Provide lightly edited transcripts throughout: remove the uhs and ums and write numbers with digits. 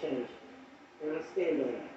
change. And I stand on it.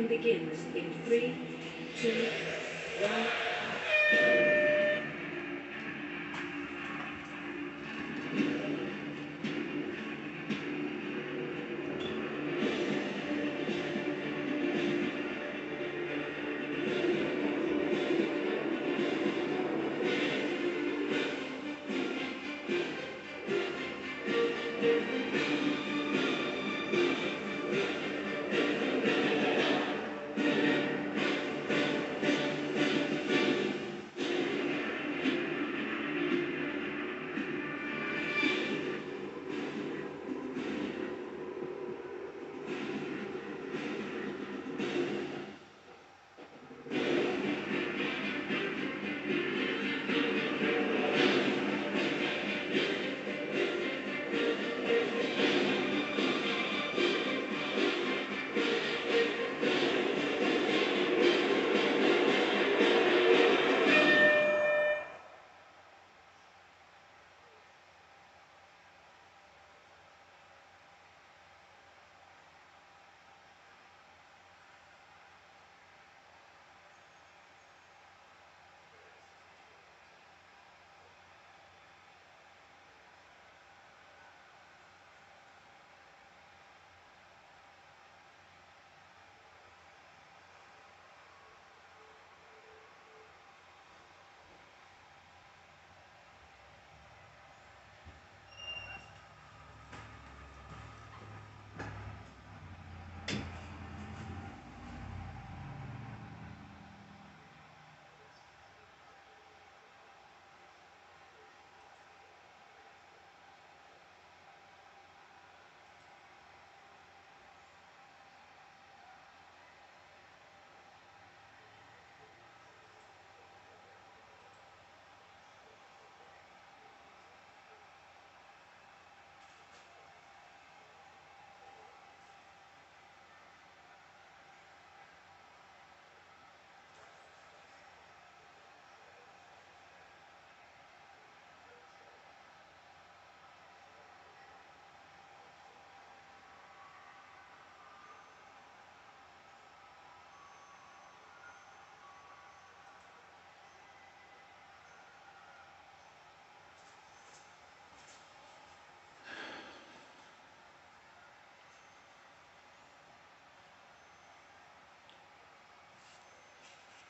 Begins in 3, 2, 1.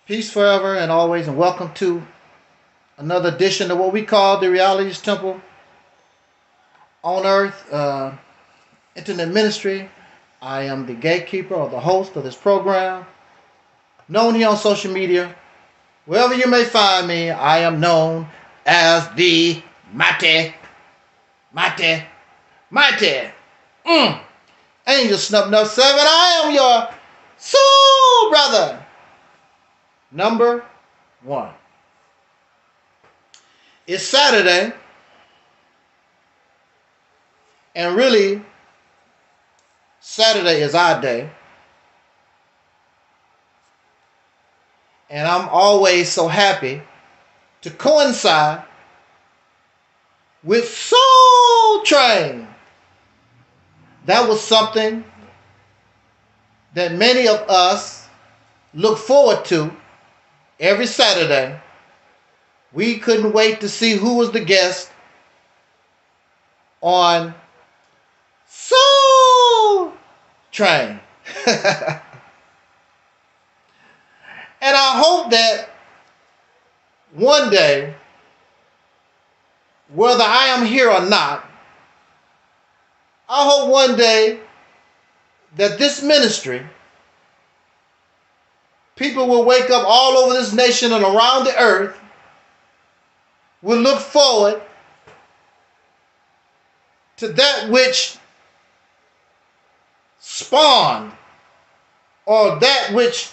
Peace forever and always, and welcome to another edition of what we call the Reality's Temple on Earth, Internet Ministry. I am the gatekeeper or the host of this program, known here on social media. Wherever you may find me, I am known as the Mighty Angel Snub 7. I am your soul brother. Number 1. It's Saturday, and really, Saturday is our day. And I'm always so happy to coincide with Soul Train. That was something that many of us look forward to every Saturday. We couldn't wait to see who was the guest on Soul Train. And I hope that one day, whether I am here or not, I hope one day that this ministry, people will wake up all over this nation and around the earth, will look forward to that which spawned, or that which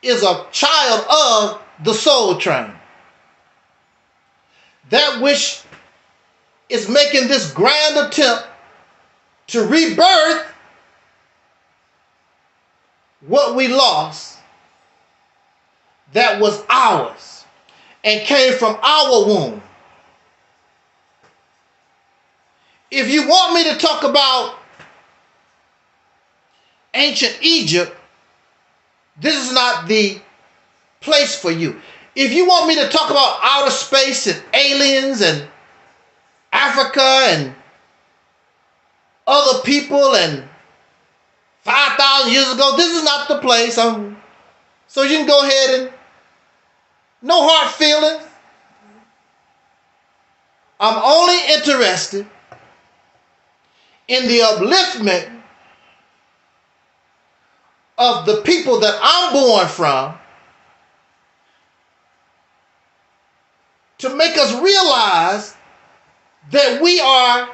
is a child of the Soul Train. That which is making this grand attempt to rebirth what we lost that was ours and came from our womb. If you want me to talk about ancient Egypt, this is not the place for you. If you want me to talk about outer space and aliens and Africa and other people and 5,000 years ago, this is not the place. So you can go ahead and no hard feelings. I'm only interested in the upliftment of the people that I'm born from, to make us realize that we are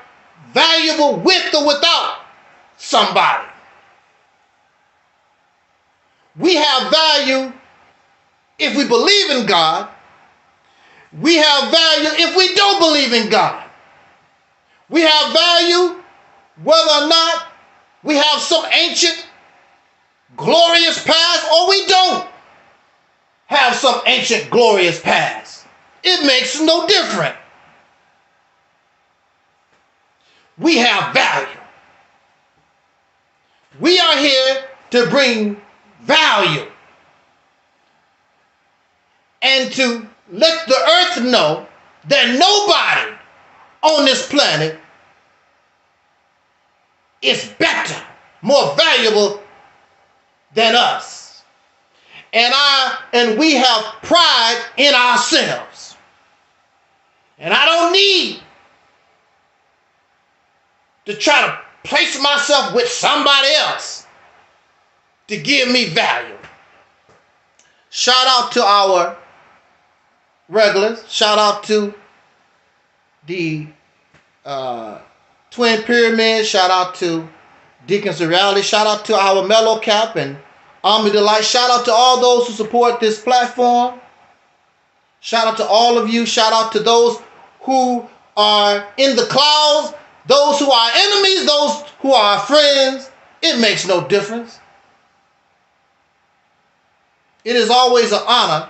valuable with or without somebody. We have value if we believe in God. We have value if we don't believe in God. We have value whether or not we have some ancient glorious past, or we don't have some ancient glorious past. It makes no difference. We have value. We are here to bring value and to let the earth know that nobody on this planet is better, more valuable than us. And we have pride in ourselves. And I don't need to try to place myself with somebody else to give me value. Shout out to our regulars. Shout out to the Twin Pyramids. Shout out to Deacons of Reality. Shout out to our Mellow Cap and Army Delight. Shout out to all those who support this platform. Shout out to all of you. Shout out to those who are in the clouds, those who are enemies, those who are friends. It makes no difference. It is always an honor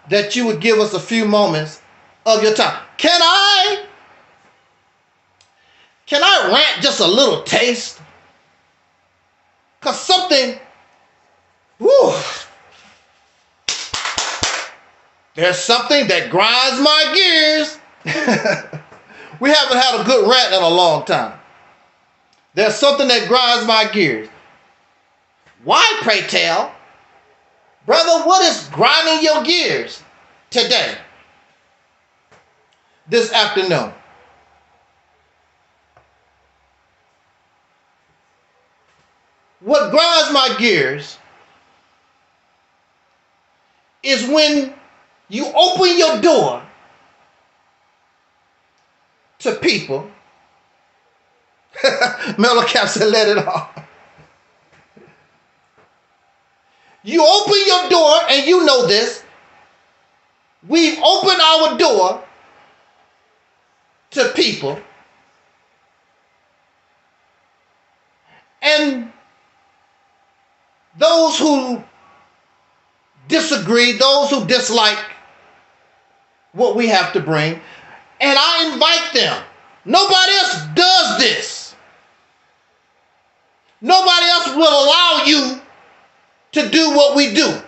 that you would give us a few moments of your time. Can I rant just a little taste? Because something, there's something that grinds my gears. We haven't had a good rant in a long time. There's something that grinds my gears. Why, pray tell, Brother, what is grinding your gears today, this afternoon? What grinds my gears is when you open your door to people. Mellow Cap said, let it off. You open your door, and you know this. We've opened our door to people. And those who disagree, those who dislike what we have to bring, and I invite them. Nobody else does this. Nobody else will allow you to do what we do.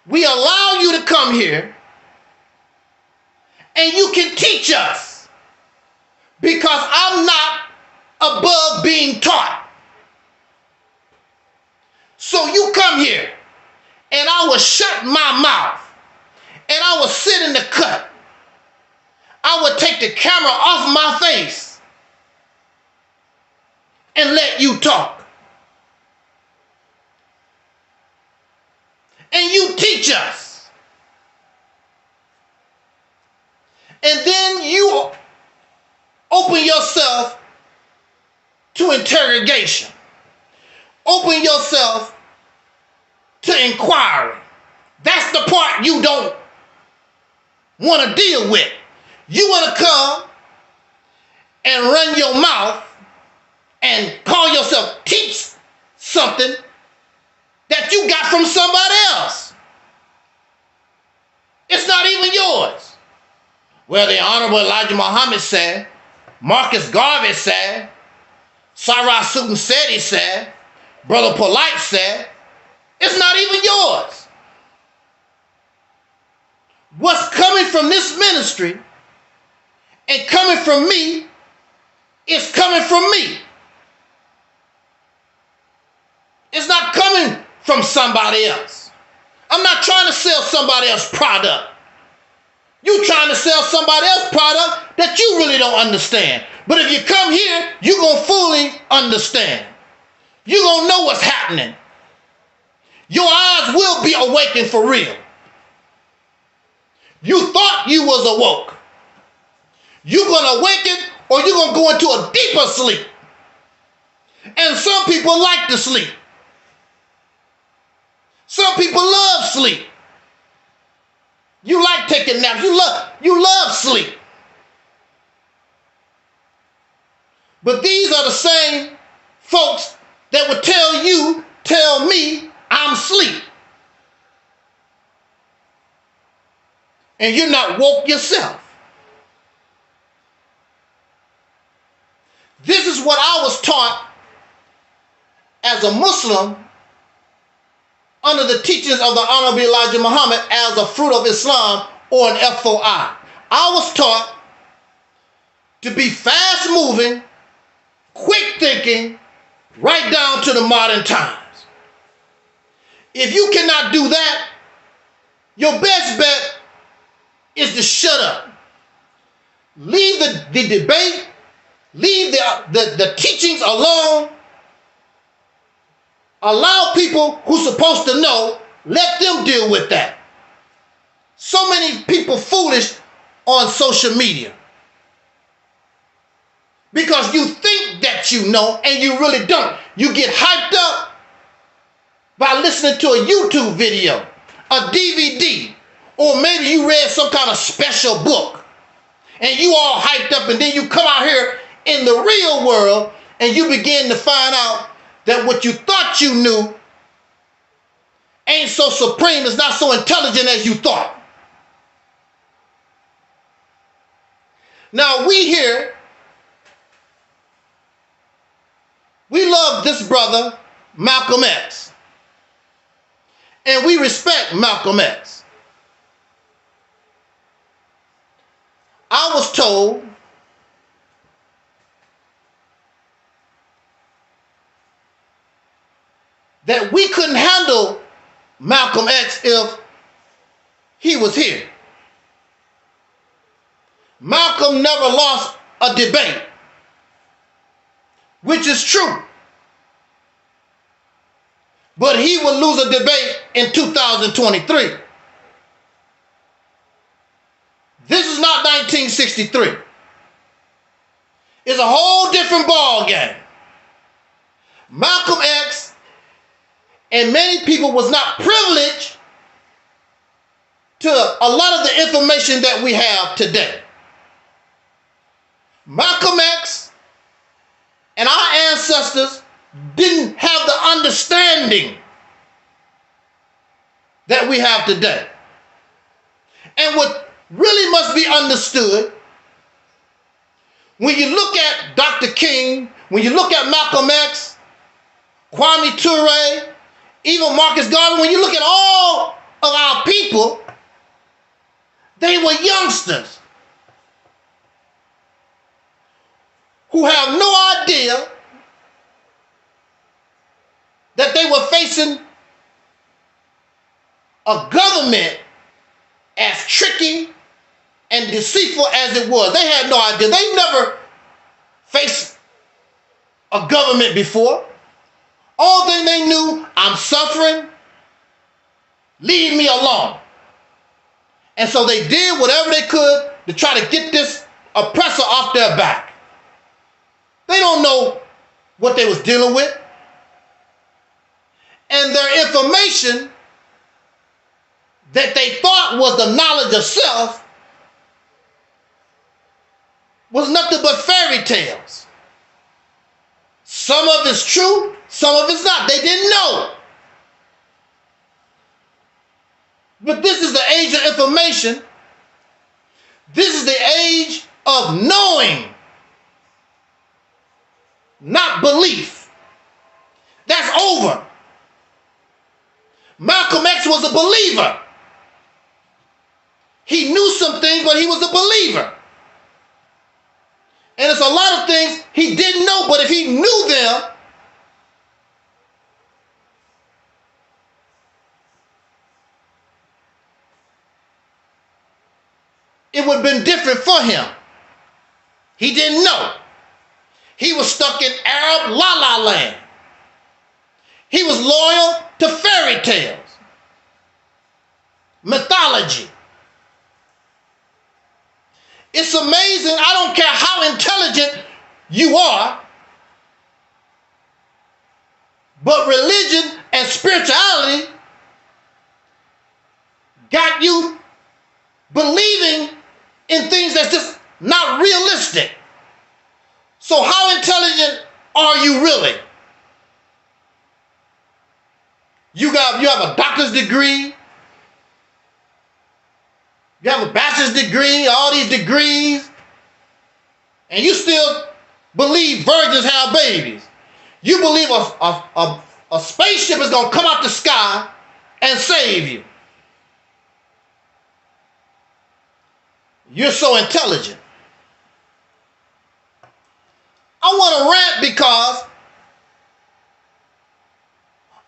We allow you to come here and you can teach us, because I'm not above being taught. So you come here and I will shut my mouth and I will sit in the cut. I will take the camera off my face and let you talk. And you teach us. And then you open yourself to interrogation. Open yourself to inquiry. That's the part you don't want to deal with. You want to come and run your mouth and call yourself teach something that you got from somebody else. It's not even yours. Well, the Honorable Elijah Muhammad said, Marcus Garvey said, Sarah Sutton said, he said, Brother Polite said, it's not even yours. What's coming from this ministry and coming from me is coming from me. It's not coming from somebody else. I'm not trying to sell somebody else's product. You trying to sell somebody else's product that you really don't understand. But if you come here, you're going to fully understand. You're going to know what's happening. Your eyes will be awakened for real. You thought you was awoke. You're going to awaken, or you're going to go into a deeper sleep. And some people like to sleep. Some people love sleep. You like taking naps. You love sleep. But these are the same folks that would tell me I'm asleep. And you're not woke yourself. This is what I was taught as a Muslim under the teachings of the Honorable Elijah Muhammad as a fruit of Islam, or an FOI. I was taught to be fast moving, quick thinking, right down to the modern times. If you cannot do that, your best bet is to shut up. Leave the debate, leave the teachings alone. Allow people who's supposed to know, let them deal with that. So many people foolish on social media because you think that you know and you really don't. You get hyped up by listening to a YouTube video, a DVD, or maybe you read some kind of special book and you all hyped up, and then you come out here in the real world and you begin to find out that what you thought you knew ain't so supreme, it's not so intelligent as you thought. Now we here, we love this brother, Malcolm X. And we respect Malcolm X. I was told that Malcolm X if he was here. Malcolm never lost a debate, which is true. But he would lose a debate in 2023. This is not 1963. It's a whole different ball game. Malcolm X and many people was not privileged to a lot of the information that we have today. Malcolm X and our ancestors didn't have the understanding that we have today. And what really must be understood, when you look at Dr. King, when you look at Malcolm X, Kwame Ture, even Marcus Garvey, when you look at all of our people, they were youngsters who have no idea that they were facing a government as tricky and deceitful as it was. They had no idea. They never faced a government before. All thing they knew, I'm suffering, leave me alone. And so they did whatever they could to try to get this oppressor off their back. They don't know what they was dealing with. And their information that they thought was the knowledge of self was nothing but fairy tales. Some of it's true, some of it's not. They didn't know. But this is the age of information. This is the age of knowing, not belief. That's over. Malcolm X was a believer. He knew some things, but he was a believer. And it's a lot of things he didn't know, but if he knew them, it would have been different for him. He didn't know. He was stuck in Arab la-la land. He was loyal to fairy tales, mythology. It's amazing. I don't care how intelligent you are, but religion and spirituality got you believing in things that's just not realistic. So how intelligent are you really? You have a doctor's degree, you have a bachelor's degree, all these degrees, and you still believe virgins have babies. You believe a spaceship is going to come out the sky and save you. You're so intelligent. I want to rant because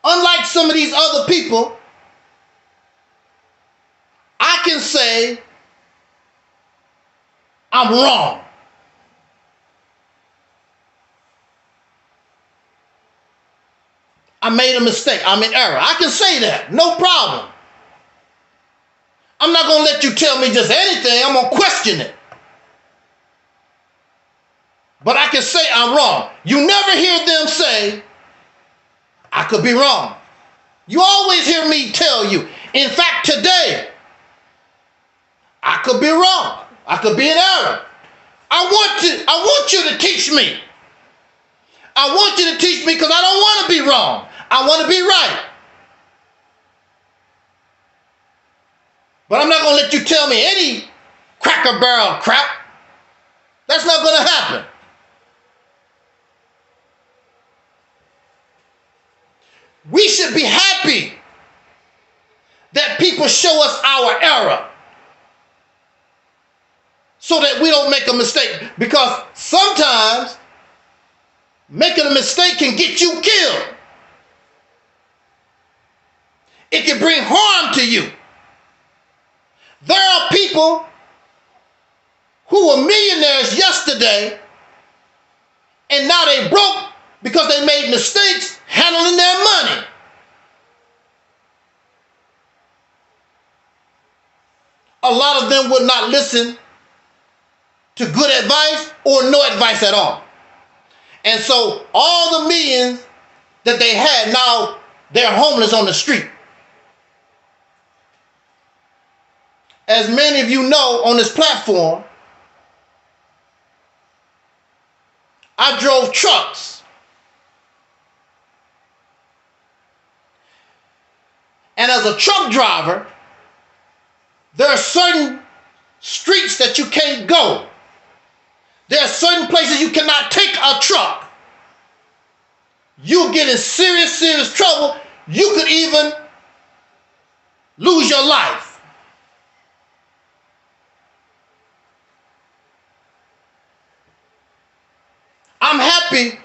unlike some of these other people, I can say I'm wrong. I made a mistake. I'm in error. I can say that. No problem. I'm not going to let you tell me just anything. I'm going to question it. But I can say I'm wrong. You never hear them say, I could be wrong. You always hear me tell you. In fact, today, I could be wrong. I could be in error. I want you to teach me. I want you to teach me because I don't want to be wrong. I want to be right. But I'm not going to let you tell me any cracker barrel crap. That's not going to happen. We should be happy that people show us our error so that we don't make a mistake. Because sometimes making a mistake can get you killed. It can bring harm to you. There are people who were millionaires yesterday and now they broke because they made mistakes handling their money. A lot of them would not listen to good advice or no advice at all. And so all the millions that they had, now they're homeless on the street. As many of you know on this platform, I drove trucks. And as a truck driver, there are certain streets that you can't go. There are certain places you cannot take a truck. You'll get in serious, serious trouble. You could even lose your life. I'm happy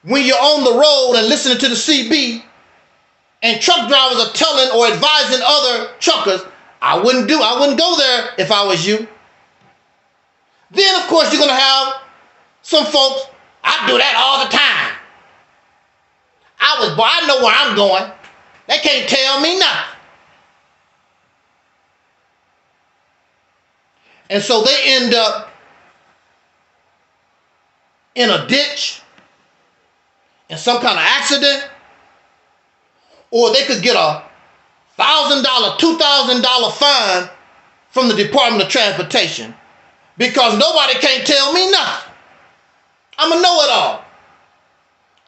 when you're on the road and listening to the CB and truck drivers are telling or advising other truckers, I wouldn't go there if I was you. Then, of course, you're going to have some folks, I do that all the time. I know where I'm going. They can't tell me nothing. And so they end up in a ditch, in some kind of accident, or they could get a $1,000, $2,000 fine from the Department of Transportation because nobody can't tell me nothing. I'm a know-it-all.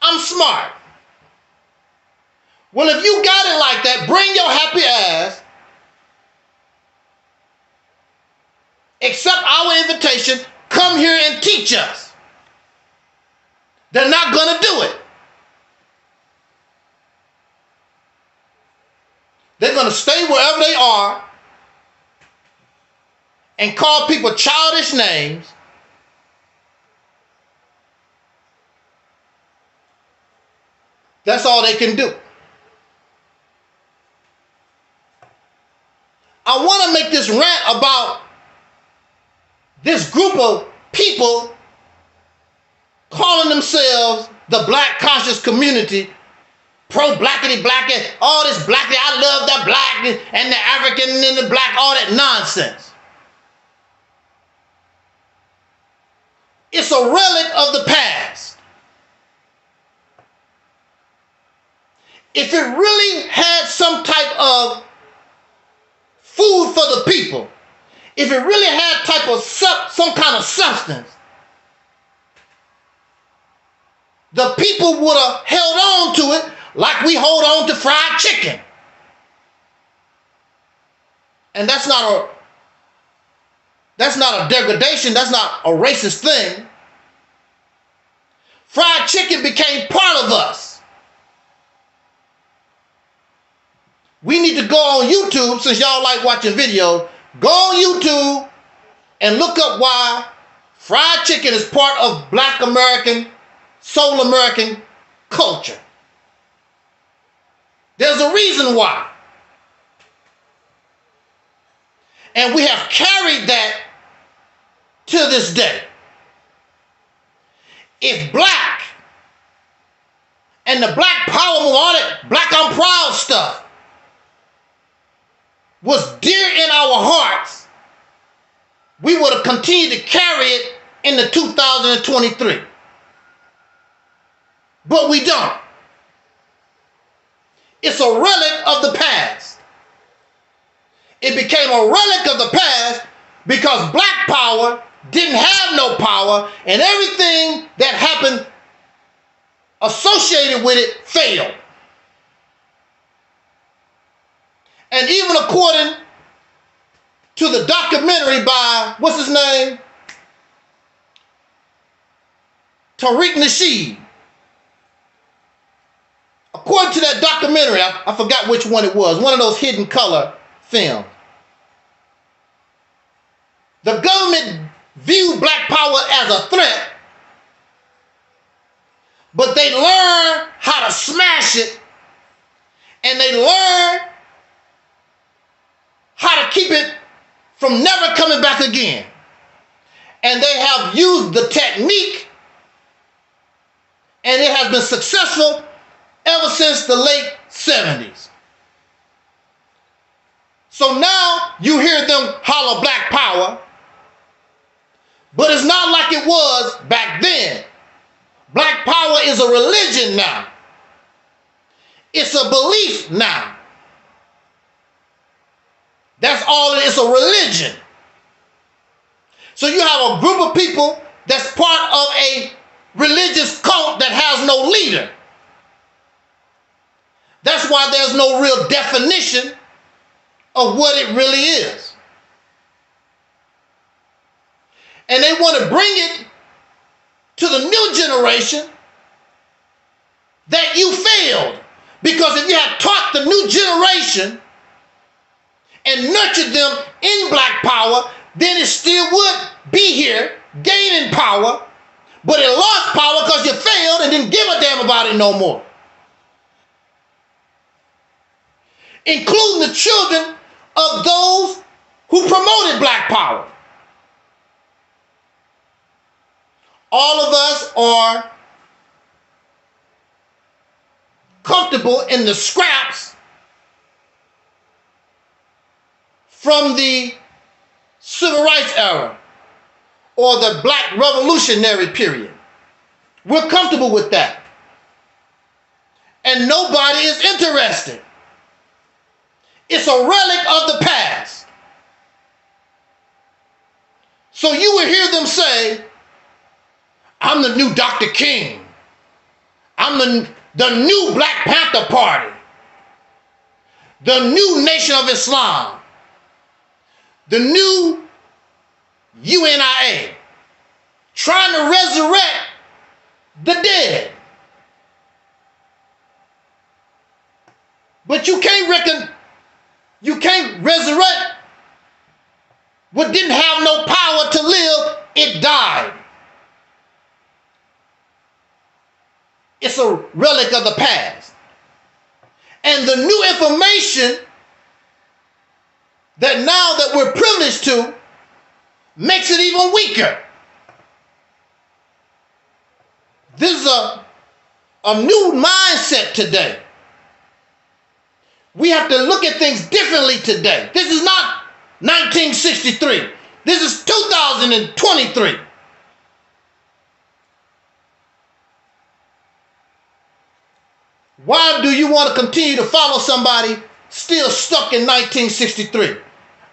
I'm smart. Well, if you got it like that, bring your happy ass, accept our invitation, come here and teach us. They're not going to do it. They're going to stay wherever they are and call people childish names. That's all they can do. I want to make this rant about this group of people calling themselves the black conscious community, pro-blackity, blackity, all this blackity, I love that black and the African and the black, all that nonsense. It's a relic of the past. If it really had some type of food for the people, if it really had type of some kind of substance, the people would have held on to it like we hold on to fried chicken. And that's not a degradation, that's not a racist thing. Fried chicken became part of us. We need to go on YouTube, since y'all like watching videos, go on YouTube and look up why fried chicken is part of Black American, Soul American culture. There's a reason why. And we have carried that to this day. If black and the black power movement, all that black I'm proud stuff was dear in our hearts, we would have continued to carry it into 2023. But we don't. It's a relic of the past. It became a relic of the past because black power didn't have no power, and everything that happened associated with it failed. And even according to the documentary by, what's his name? Tariq Nasheed. According to that documentary, I forgot which one it was, one of those hidden color films. The government viewed black power as a threat, but they learned how to smash it and they learn how to keep it from never coming back again. And they have used the technique, and it has been successful ever since the late 70s. So now you hear them holler black power, but it's not like it was back then. Black power is a religion now. It's a belief now. That's all it is, it's a religion. So you have a group of people that's part of a religious cult that has no leader. That's why there's no real definition of what it really is. And they want to bring it to the new generation that you failed. Because if you had taught the new generation and nurtured them in black power, then it still would be here gaining power, but it lost power because you failed and didn't give a damn about it no more. Including the children of those who promoted black power. All of us are comfortable in the scraps from the Civil Rights era or the Black Revolutionary period. We're comfortable with that. And nobody is interested. It's a relic of the past. So you will hear them say, I'm the new Dr. King. I'm the new Black Panther Party. The new Nation of Islam. The new UNIA. Trying to resurrect the dead. But you can't resurrect what didn't have no power to live. It died. It's a relic of the past. And the new information that now that we're privileged to makes it even weaker. This is a new mindset today. We have to look at things differently today. This is not 1963. This is 2023. Why do you want to continue to follow somebody still stuck in 1963?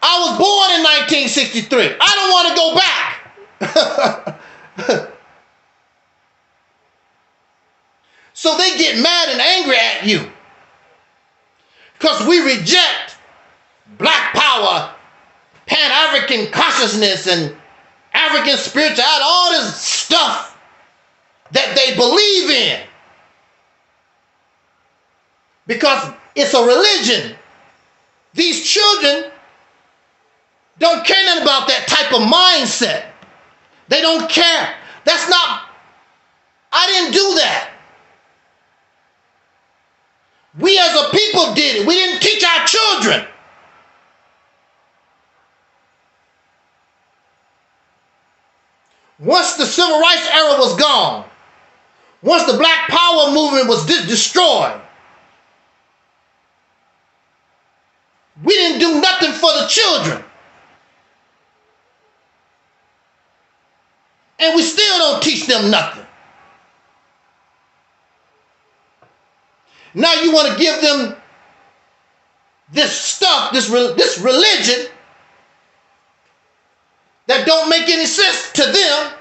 I was born in 1963. I don't want to go back. So they get mad and angry at you because we reject black power, Pan-African consciousness, and African spirituality, all this stuff that they believe in. Because it's a religion. These children don't care nothing about that type of mindset. They don't care. That's not, I didn't do that. We as a people did it. We didn't teach our children. Once the civil rights era was gone, once the black power movement was destroyed, we didn't do nothing for the children. And we still don't teach them nothing. Now you want to give them this stuff, this religion that don't make any sense to them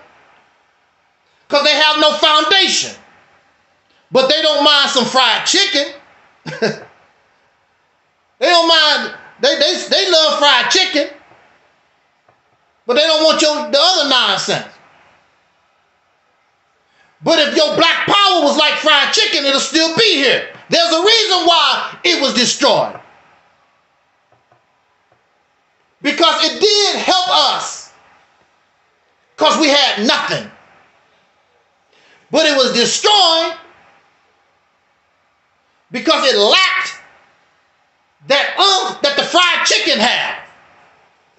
because they have no foundation. But they don't mind some fried chicken. They don't mind, they love fried chicken, but they don't want the other nonsense. But if your black power was like fried chicken, it'll still be here. There's a reason why it was destroyed. Because it did help us, because we had nothing. But it was destroyed because it lacked that the fried chicken have.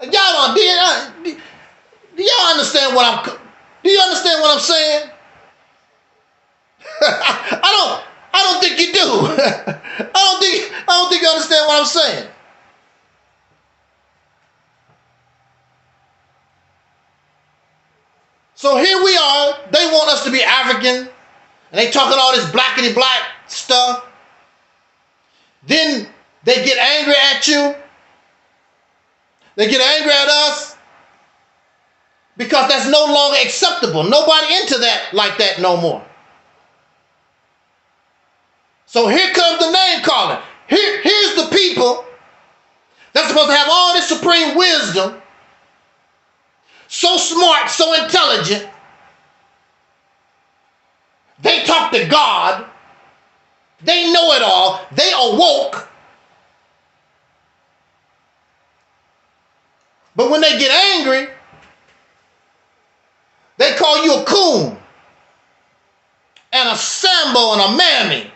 Y'all don't, do y'all understand do you understand what I'm saying? I don't think you do. I don't think you understand what I'm saying. So here we are. They want us to be African, and they talking all this blackity black stuff. Then they get angry at you. They get angry at us because that's no longer acceptable. Nobody into that like that no more. So here comes the name calling. Here's the people that's supposed to have all this supreme wisdom, so smart, so intelligent. They talk to God. They know it all. They awoke. But when they get angry, they call you a coon and a Sambo and a mammy.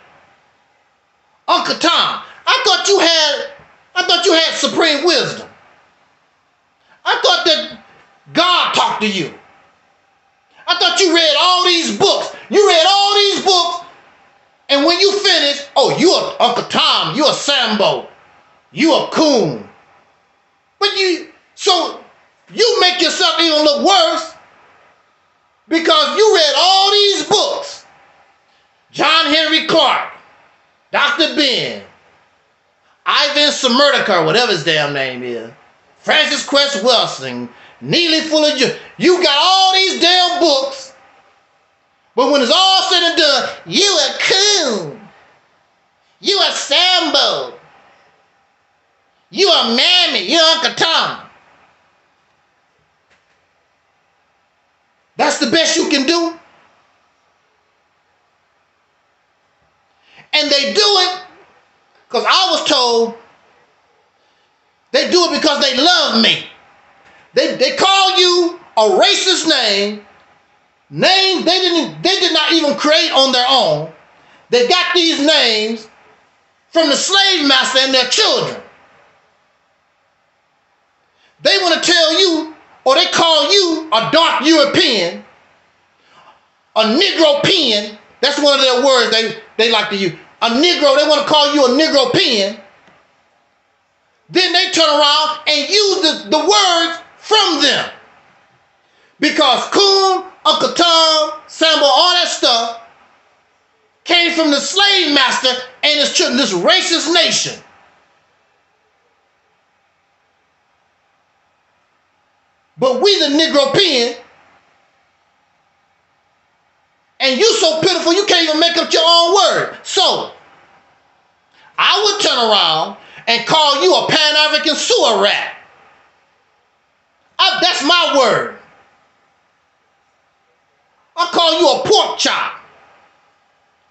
Uncle Tom, I thought you had supreme wisdom. I thought that God talked to you. I thought you read all these books. You read all these books, and when you finish, oh, you a Uncle Tom, you a Sambo, you a coon. But so you make yourself even look worse because you read all these books. John Henry Clark, Dr. Ben, Ivan Smirnoff, whatever his damn name is, Francis Quest Wilson, Neely Fuller. You got all these damn books, but when it's all said and done, you a coon, you a Sambo, you a mammy, you Uncle Tom. That's the best you can do? And they do it because I was told they do it because they love me. They call you a racist name they did not even create on their own. They got these names from the slave master and their children. They want to tell you, or they call you a dark European, a Negropean. That's one of their words they like to use. A Negro, they want to call you a Negropean. Then they turn around and use the words from them. Because Coon, Uncle Tom, Sambo, all that stuff came from the slave master and his children, this racist nation. But we the Negropean, and you so pitiful you can't even make up your own word. So, I would turn around and call you a Pan-African sewer rat. That's my word. I call you a pork chop,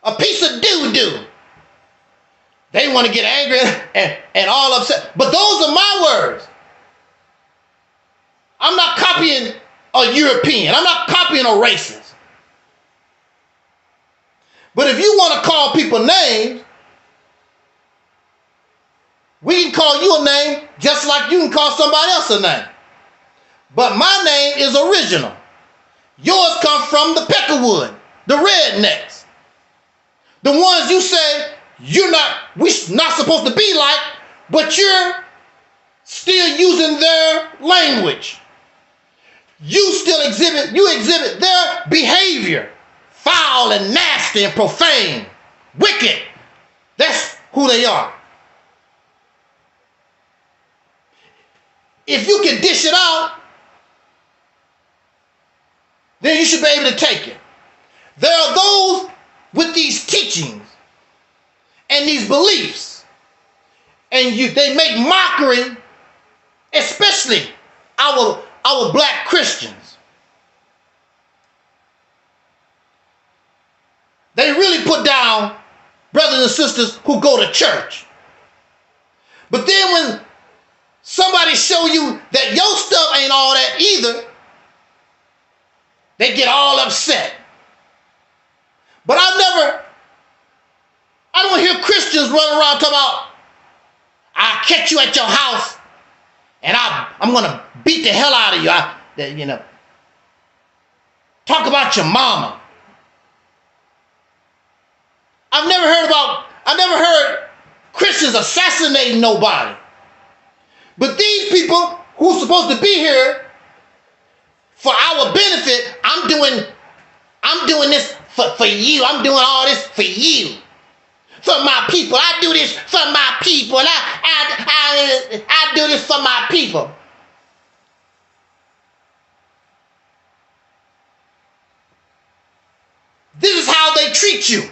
a piece of doo-doo. They want to get angry and all upset. But those are my words. I'm not copying a European. I'm not copying a racist. But if you want to call people names, we can call you a name just like you can call somebody else a name. But my name is original. Yours come from the Peckerwood, the rednecks. The ones you say we're not supposed to be like, but you're still using their language. You still exhibit their behavior, foul and nasty and profane, wicked. That's who they are. If you can dish it out, then you should be able to take it. There are those with these teachings and these beliefs, and they make mockery, especially our black Christians. They really put down brothers and sisters who go to church. But then when somebody show you that your stuff ain't all that either, they get all upset. But I don't hear Christians running around talking about, I'll catch you at your house, and I'm going to beat the hell out of you. Talk about your mama. I've never heard Christians assassinating nobody. But these people who's supposed to be here for our benefit, I'm doing this for you. I'm doing all this for you. For my people. I do this for my people. I do this for my people. This is how they treat you.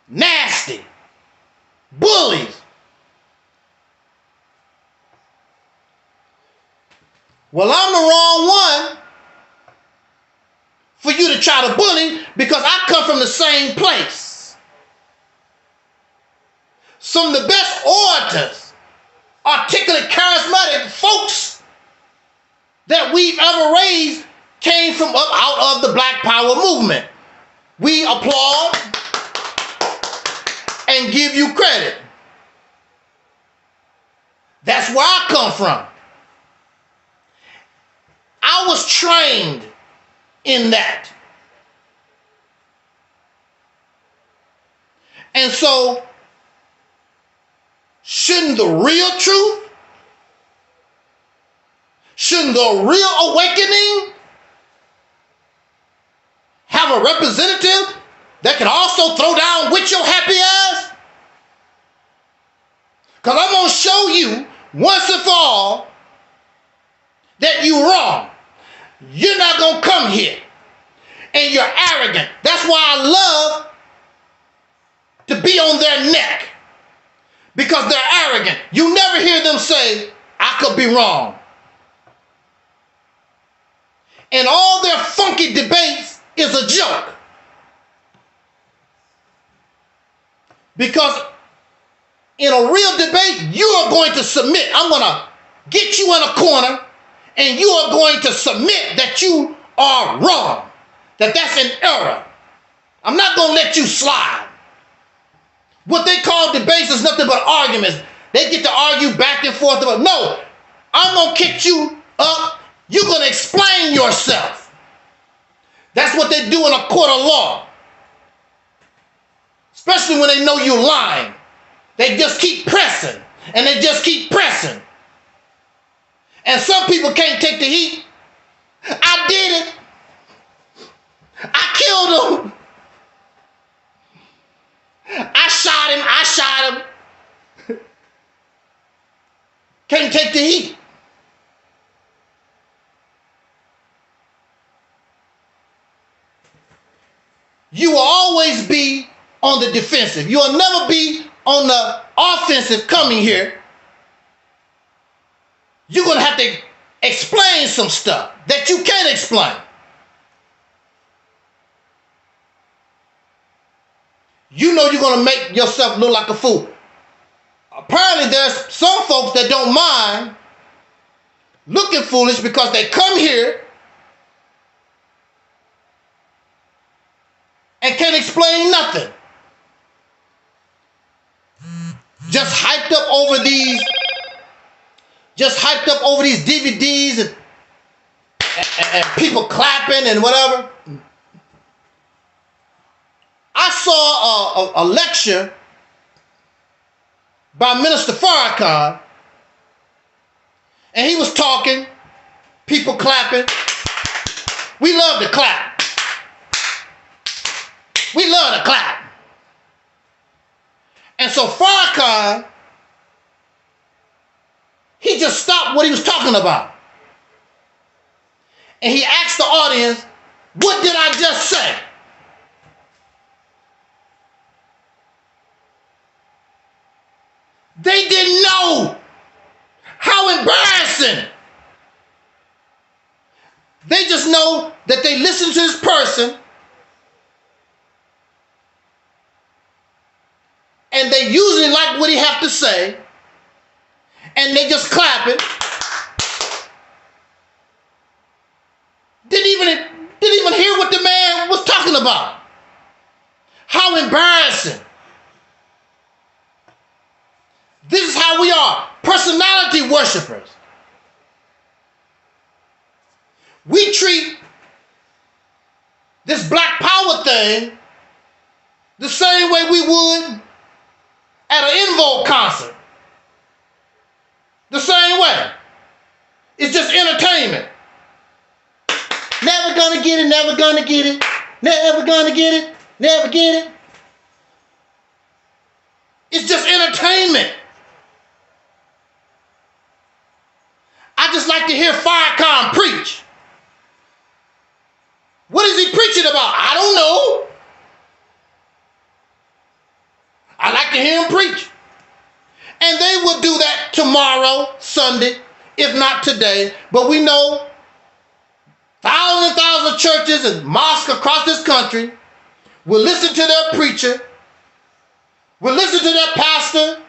Nasty. Bullies. Well, I'm the wrong one for you to try to bully because I come from the same place. Some of the best orators, articulate, charismatic folks that we've ever raised came from up out of the Black Power movement. We applaud and give you credit. That's where I come from. I was trained in that. And so, shouldn't the real truth, shouldn't the real awakening have a representative that can also throw down with your happy ass? Because I'm going to show you once and for all that you're wrong. You're not going to come here. And you're arrogant. That's why I love to be on their neck. Because they're arrogant. You never hear them say, I could be wrong. And all their funky debates is a joke. Because in a real debate, you are going to submit. I'm going to get you in a corner and you are going to submit that you are wrong. That's an error. I'm not going to let you slide. What they call debates is nothing but arguments. They get to argue back and forth. No, I'm going to kick you up. You're going to explain yourself. That's what they do in a court of law. Especially when they know you're lying. They just keep pressing. And they just keep pressing. And some people can't take the heat. I did it. I killed him. I shot him. Can't take the heat. You will always be on the defensive. You will never be on the offensive coming here. You're going to have to explain some stuff that you can't explain. You know you're going to make yourself look like a fool. Apparently there's some folks that don't mind looking foolish because they come here and can't explain nothing. Just hyped up over these DVDs and people clapping and whatever. I saw a lecture by Minister Farrakhan, and he was talking, people clapping. We love to clap. We love to clap. And so Farrakhan, he just stopped what he was talking about. And he asked the audience, what did I just say? They didn't know. How embarrassing. They just know that they listened to this person and they usually like what he have to say and they just clapping. Didn't even hear what the man was talking about. How embarrassing. how we are personality worshipers. We treat this black power thing the same way we would at an EnVogue concert. The same way. It's just entertainment. Never gonna get it, never gonna get it, never gonna get it, never get it. It's just entertainment. I just like to hear Farrakhan preach. What is he preaching about? I don't know. I like to hear him preach. And they will do that tomorrow, Sunday, if not today. But we know thousands and thousands of churches and mosques across this country will listen to their preacher, will listen to their pastor,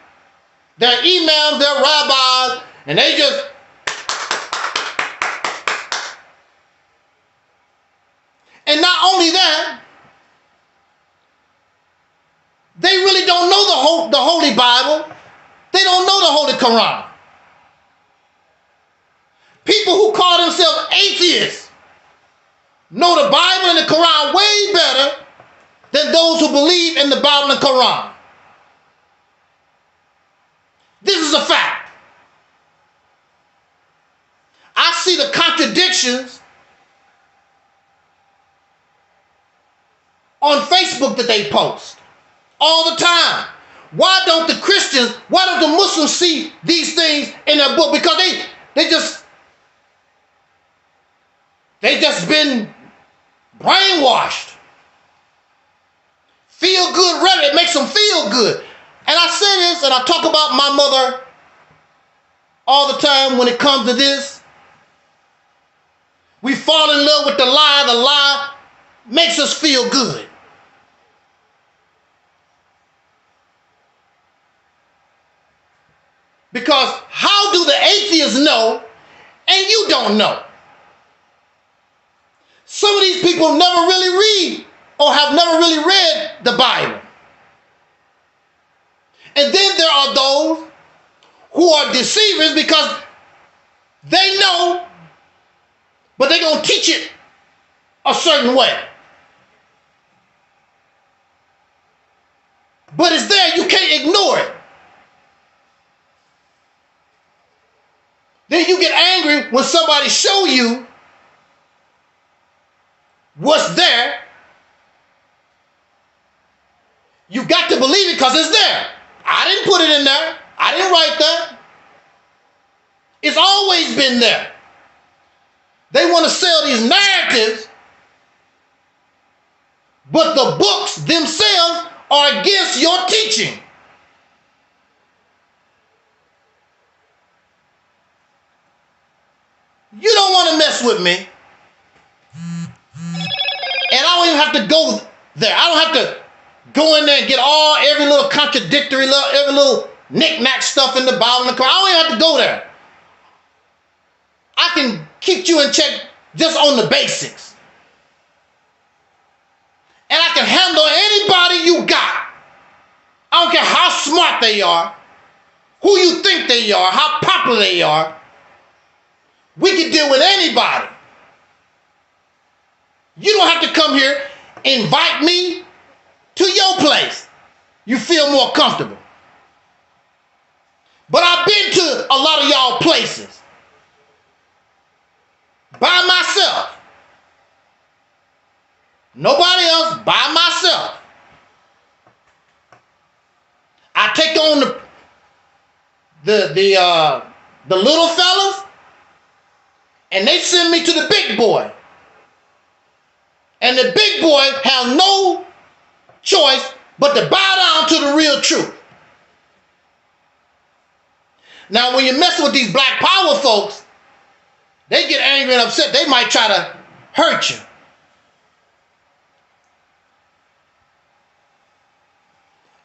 their imams, their rabbis, and they just... And not only that, they really don't know the Holy Bible. They don't know the Holy Quran. People who call themselves atheists know the Bible and the Quran way better than those who believe in the Bible and Quran. This is a fact. I see the contradictions on Facebook that they post all the time. Why don't the Christians, why don't the Muslims see these things in their book? Because they just been brainwashed. Feel good rhetoric, it makes them feel good. And I say this, and I talk about my mother all the time when it comes to this. We fall in love with the lie. The lie makes us feel good. Because how do the atheists know and you don't know? Some of these people never really read or have never really read the Bible. And then there are those who are deceivers because they know, but they're going to teach it a certain way. But it's there, you can't ignore it. Then you get angry when somebody show you what's there. You got to believe it because it's there. I didn't put it in there. I didn't write that. It's always been there. They want to sell these narratives, but the books themselves are against your teaching. You don't want to mess with me. And I don't even have to go there. I don't have to go in there and get every little contradictory, every little knick-knack stuff in the Bible and the Quran. I don't even have to go there. I can keep you in check just on the basics. And I can handle anybody you got. I don't care how smart they are, who you think they are, how popular they are. We can deal with anybody. You don't have to come here, invite me to your place. You feel more comfortable. But I've been to a lot of y'all places by myself. Nobody else, by myself. I take on the little fellas, and they send me to the big boy. And the big boy has no choice but to bow down to the real truth. Now, when you mess with these black power folks, they get angry and upset. They might try to hurt you.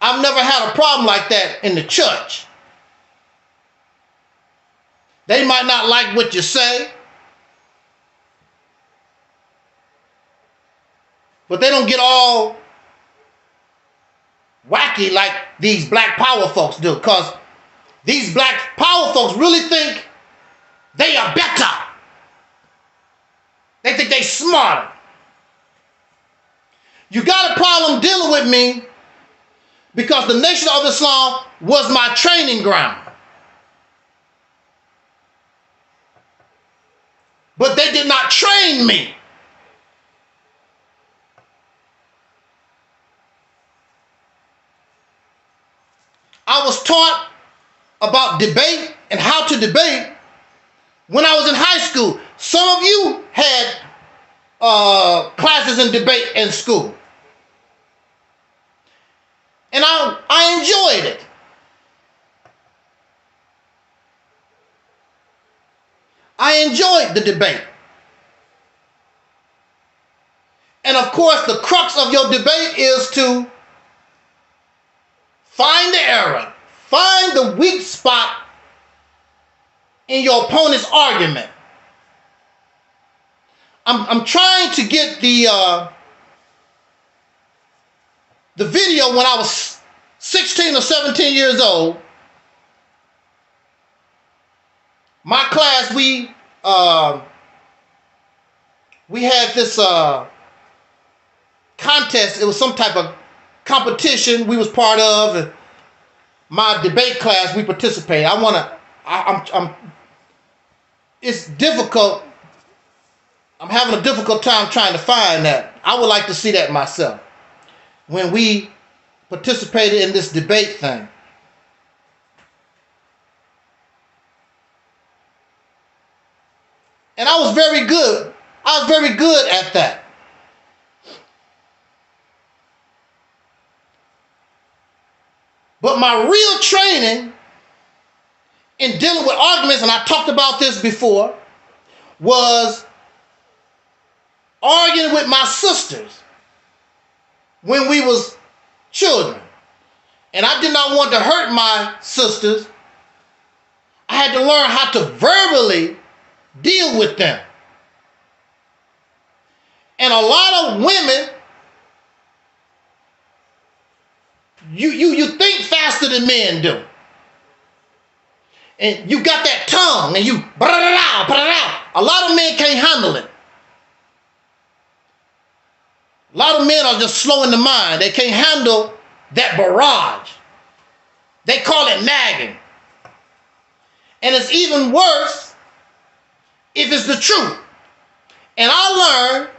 I've never had a problem like that in the church. They might not like what you say, but they don't get all wacky like these black power folks do. Because these black power folks really think they are better. They think they smarter. You got a problem dealing with me because the Nation of Islam was my training ground. But they did not train me. I was taught about debate and how to debate when I was in high school. Some of you had classes in debate in school. And I enjoyed it. I enjoyed the debate. And of course, the crux of your debate is to find the error, find the weak spot in your opponent's argument. I'm trying to get the video when I was 16 or 17 years old. My class, we had this contest. It was some type of competition we was part of. And my debate class, we participated. It's difficult. I'm having a difficult time trying to find that. I would like to see that myself. When we participated in this debate thing. And I was very good. I was very good at that. But my real training in dealing with arguments, and I talked about this before, was arguing with my sisters when we was children. And I did not want to hurt my sisters. I had to learn how to verbally deal with them. And a lot of women, you think faster than men do. And you got that tongue and you a lot of men can't handle it. A lot of men are just slow in the mind. They can't handle that barrage. They call it nagging. And it's even worse if it's the truth. And I learned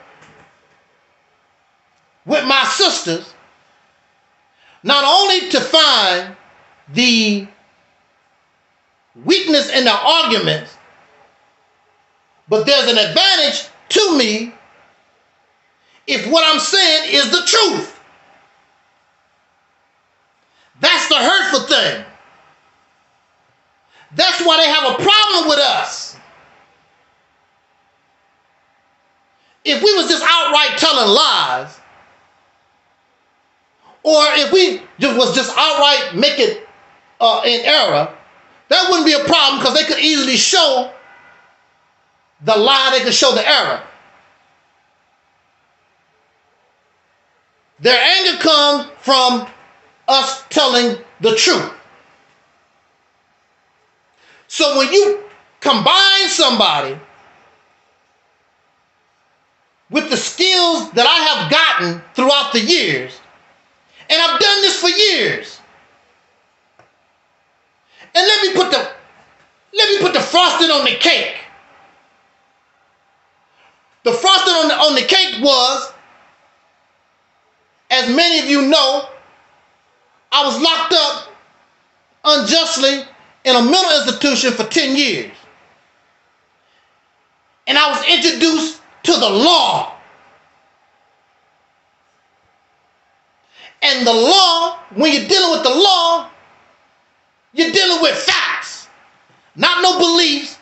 with my sisters not only to find the weakness in their arguments, but there's an advantage to me if what I'm saying is the truth. That's the hurtful thing. That's why they have a problem with us. If we was just outright telling lies, or if we was just outright making an error, that wouldn't be a problem because they could easily show the lie, they could show the error. Their anger comes from us telling the truth. So when you combine somebody with the skills that I have gotten throughout the years, and I've done this for years, and let me put the frosting on the cake. The frosting on the cake was, as many of you know, I was locked up unjustly in a mental institution for 10 years. And I was introduced to the law. And the law, when you're dealing with the law, you're dealing with facts, not no beliefs,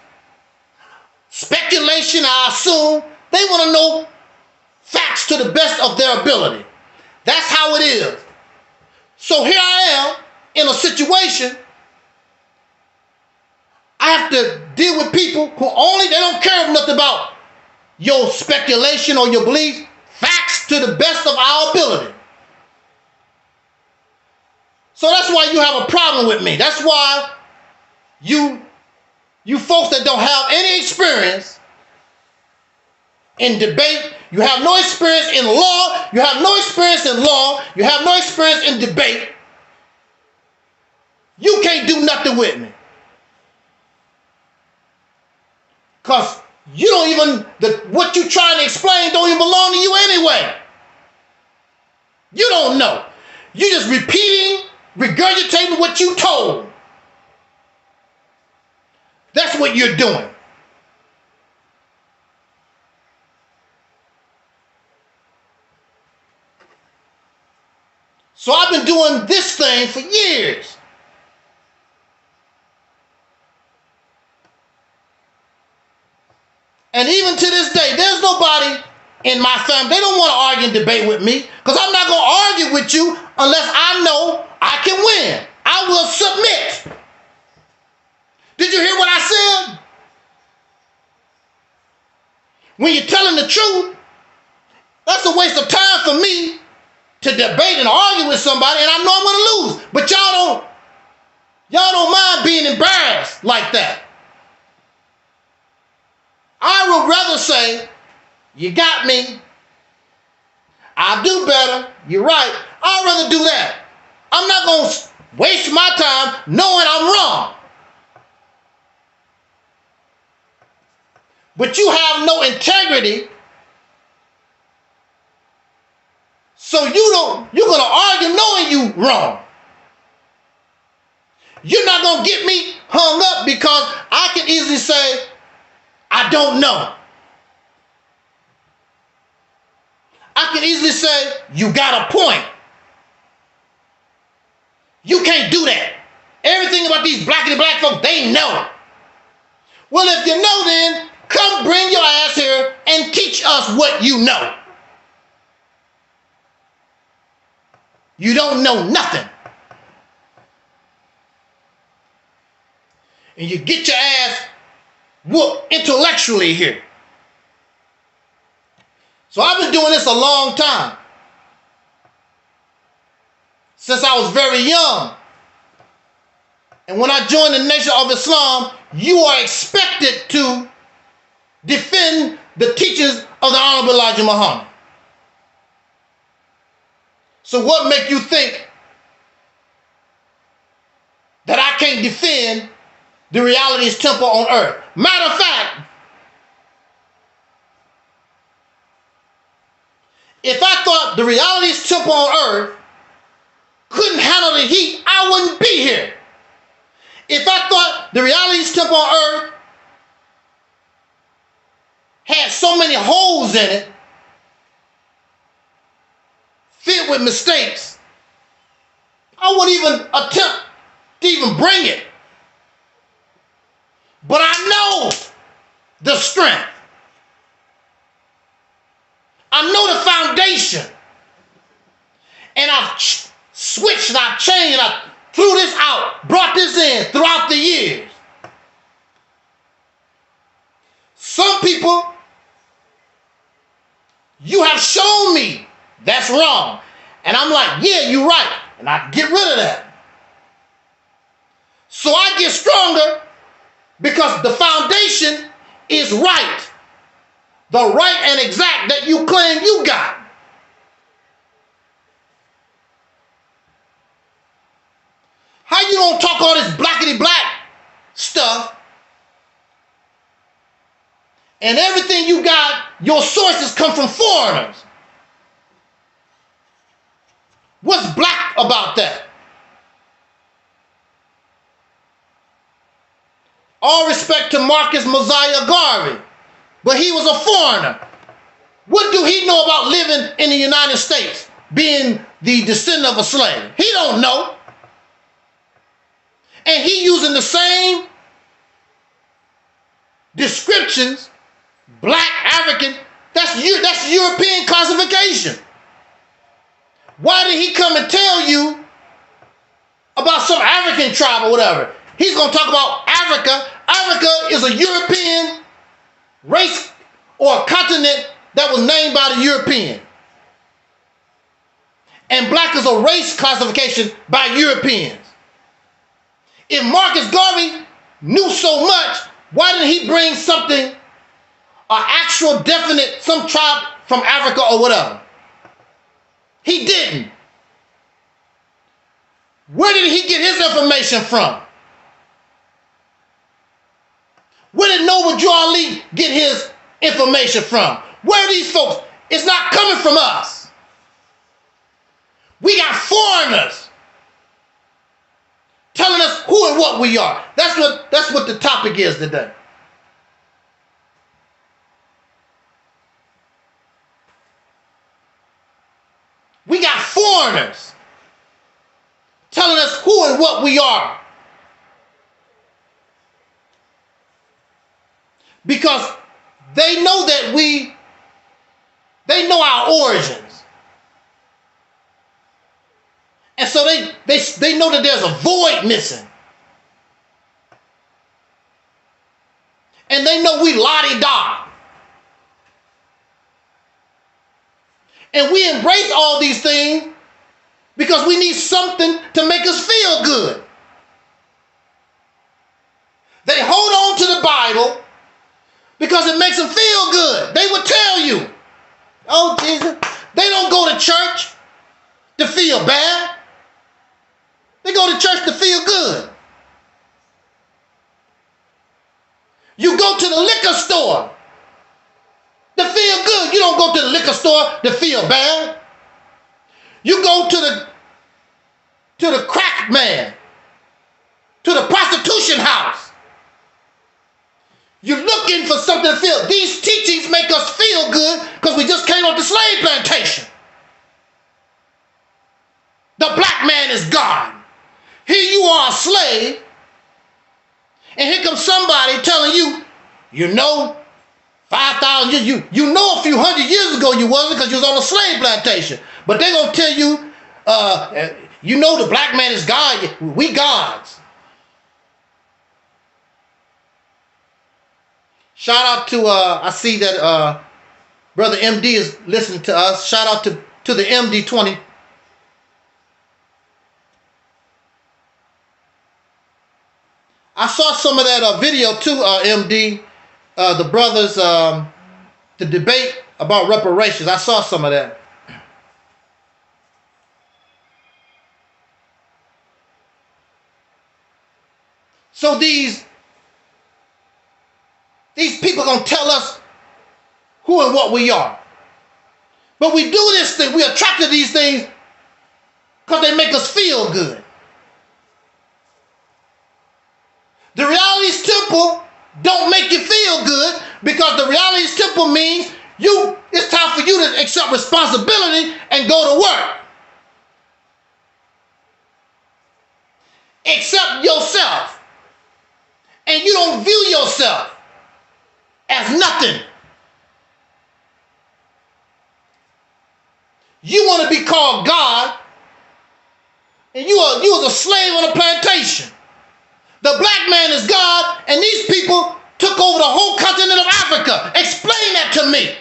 speculation, I assume. They want to know facts to the best of their ability. That's how it is. So here I am in a situation. I have to deal with people who they don't care nothing about your speculation or your beliefs. Facts to the best of our ability. So that's why you have a problem with me. That's why You folks that don't have any experience in debate, you have no experience in law, you have no experience in law, you have no experience in debate, you can't do nothing with me. Because you don't even, what you trying to explain don't even belong to you anyway. You don't know. You just repeating, regurgitating what you told. That's what you're doing. So I've been doing this thing for years. And even to this day, there's nobody in my family, they don't want to argue and debate with me, because I'm not going to argue with you unless I know I can win. I will submit. Did you hear what I said? When you're telling the truth, that's a waste of time for me to debate and argue with somebody, and I know I'm going to lose. But y'all don't mind being embarrassed like that. I would rather say, you got me, I'll do better, you're right. I'd rather do that. I'm not going to waste my time knowing I'm wrong. But you have no integrity, so you're going to argue knowing you wrong. You're not going to get me hung up because I can easily say, I don't know. I can easily say, you got a point. You can't do that. Everything about these blackity black folks, they know. Well, if you know, then come bring your ass here and teach us what you know. You don't know nothing. And you get your ass whooped intellectually here. So I've been doing this a long time. Since I was very young. And when I joined the Nation of Islam, you are expected to defend the teachings of the Honorable Elijah Muhammad. So what make you think that I can't defend the Reality's temple on earth? Matter of fact, if I thought the Reality's temple on earth couldn't handle the heat, I wouldn't be here. If I thought the Reality's temple on earth had so many holes in it, filled with mistakes, I wouldn't even attempt to even bring it. But I know the strength. I know the foundation. And I've switched and I've changed and I threw this out, brought this in throughout the years. Some people, you have shown me that's wrong. And I'm like, yeah, you're right. And I get rid of that. So I get stronger because the foundation is right. The right and exact that you claim you got. How you don't talk all this blackity black stuff and everything you got, your sources come from foreigners? What's black about that? All respect to Marcus Mosiah Garvey, but he was a foreigner. What do he know about living in the United States, being the descendant of a slave? He don't know. And he using the same descriptions, black, African, that's European classification. Why did he come and tell you about some African tribe or whatever? He's going to talk about Africa. Africa is a European race or a continent that was named by the European. And black is a race classification by Europeans. If Marcus Garvey knew so much, why didn't he bring something, an actual definite, some tribe from Africa or whatever? He didn't. Where did he get his information from? Where did Noble Drew get his information from? Where are these folks? It's not coming from us. We got foreigners telling us who and what we are. That's what the topic is today. We got foreigners telling us who and what we are. Because they know that they know our origins. And so they know that there's a void missing. And they know we la-di-da. And we embrace all these things because we need something to make us feel good. They hold on to the Bible because it makes them feel good. They would tell you, oh Jesus, they don't go to church to feel bad. They go to church to feel good. You go to the liquor store to feel good. You don't go to the liquor store to feel bad. You go to the crack man, to the prostitution house. You're looking for something to feel. These teachings make us feel good because we just came off the slave plantation. The black man is God. Here you are a slave, and here comes somebody telling you, you know, 5,000 years, you know a few hundred years ago you wasn't because you was on a slave plantation. But they're going to tell you, you know the black man is God. We gods. Shout out to, I see that Brother MD is listening to us. Shout out to the MD20. I saw some of that video too, MD. The brothers, the debate about reparations. I saw some of that. So these people are going to tell us who and what we are. But we do this thing, we attract to these things because they make us feel good. The reality's temple don't make you feel good because the reality's temple means it's time for you to accept responsibility and go to work. Accept yourself. And you don't view yourself as nothing. You want to be called God, and you was a slave on a plantation. The black man is God, and these people took over the whole continent of Africa. Explain that to me.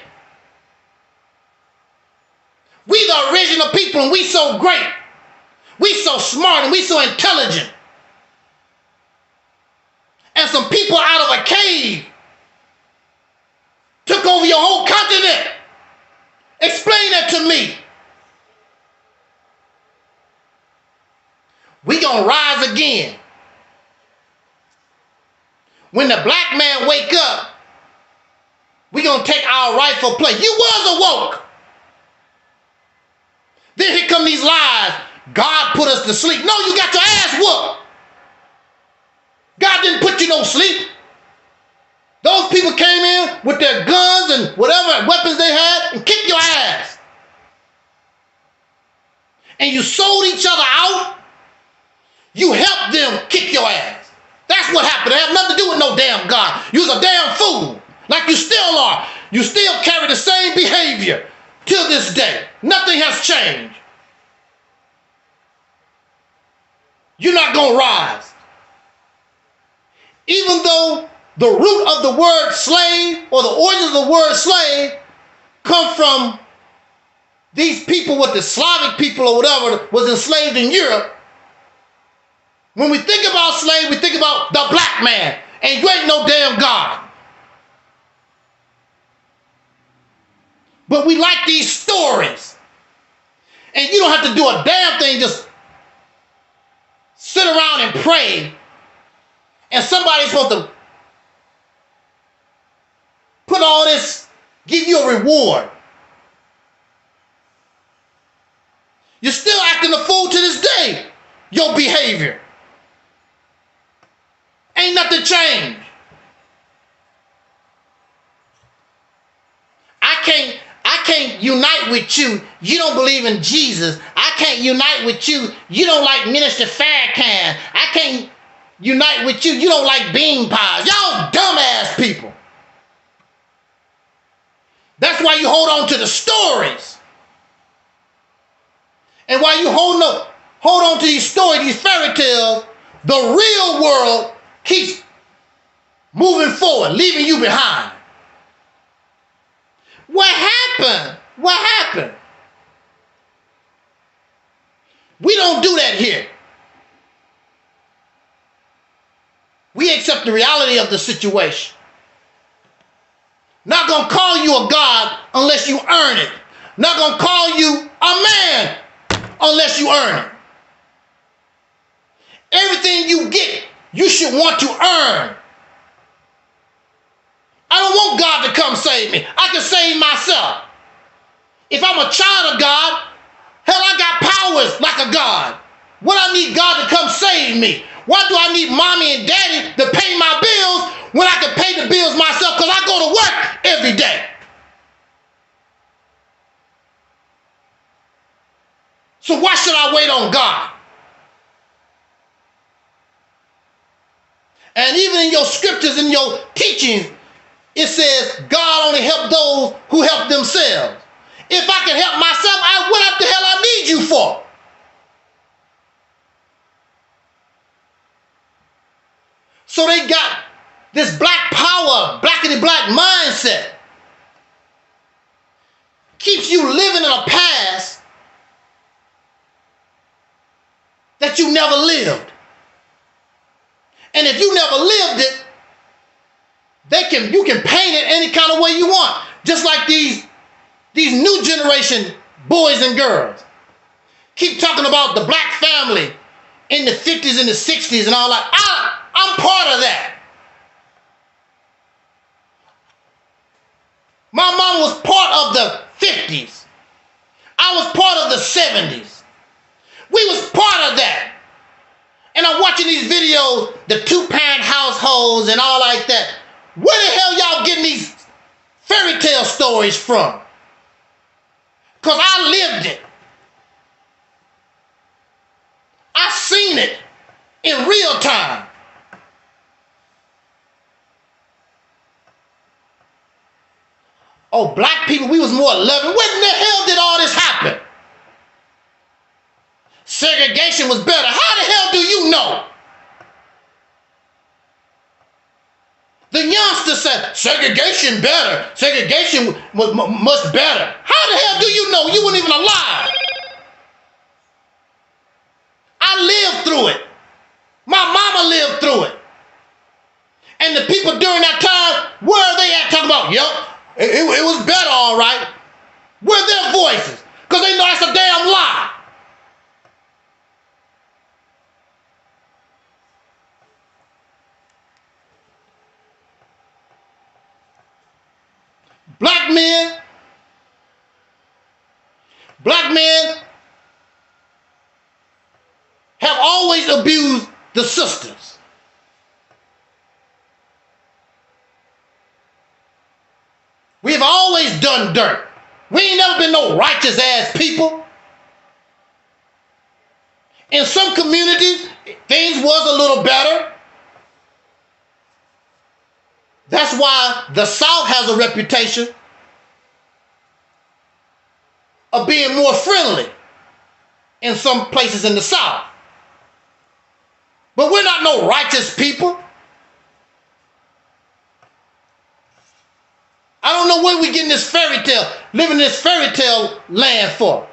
We the original people, and we so great. We so smart, and we so intelligent. And some people out of a cave took over your whole continent. Explain that to me. We gonna rise again. When the black man wake up, we gonna take our rightful place. You was awoke. Then here come these lies. God put us to sleep. No, you got your ass whooped. God didn't put you no sleep. Those people came in with their guns and whatever weapons they had and kicked your ass. And you sold each other out. You helped them kick your ass. That's what happened. It had nothing to do with no damn God. You was a damn fool. Like you still are. You still carry the same behavior till this day. Nothing has changed. You're not going to rise. Even though the root of the word slave or the origin of the word slave come from these people, what the Slavic people or whatever was enslaved in Europe, When we think about slavery, we think about the black man. And you ain't no damn God. But we like these stories. And you don't have to do a damn thing, just sit around and pray. And somebody's supposed to put all this, give you a reward. You're still acting a fool to this day. Your behavior. Ain't nothing changed. I can't unite with you. You don't believe in Jesus. I can't unite with you. You don't like Minister Farrakhan. I can't unite with you. You don't like bean pies. Y'all dumbass people. That's why you hold on to the stories. And while you hold on to these stories, these fairy tales, the real world keeps moving forward, leaving you behind. What happened? What happened? We don't do that here. We accept the reality of the situation. Not gonna call you a God unless you earn it. Not gonna call you a man unless you earn it. Everything you get, you should want to earn. I don't want God to come save me. I can save myself. If I'm a child of God, hell, I got powers like a God. What I need God to come save me? Why do I need mommy and daddy to pay my bills when I can pay the bills myself because I go to work every day? So why should I wait on God? And even in your scriptures, in your teachings, it says God only help those who help themselves. If I can help myself, what the hell I need you for? So they got this black power, blackity black mindset. Keeps you living in a past that you never lived. And if you never lived it, you can paint it any kind of way you want. Just like these new generation boys and girls. Keep talking about the black family in the 50s and the 60s and all that. I'm part of that. My mom was part of the 50s. I was part of the 70s. We was part of that. And I'm watching these videos, the two-parent households and all like that. Where the hell y'all getting these fairy tale stories from? Because I lived it. I seen it in real time. Oh, black people, we was more loving. When the hell did all this happen? Segregation was better. How the hell do you know? The youngster said, segregation better. Segregation was much better. How the hell do you know? You weren't even alive. I lived through it. My mama lived through it. And the people during that time, where are they at talking about, yup, it was better, all right. Where are their voices? Because they know that's a damn lie. Black men have always abused the sisters. We have always done dirt. We ain't never been no righteous ass people. In some communities, things was a little better. That's why the South has a reputation of being more friendly in some places in the South. But we're not no righteous people. I don't know where we getting this fairy tale, living in this fairy tale land for.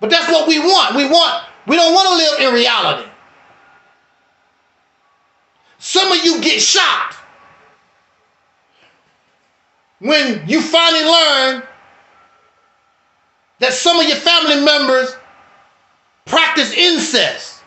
But that's what we want. We We don't want to live in reality. Some of you get shocked when you finally learn that some of your family members practice incest.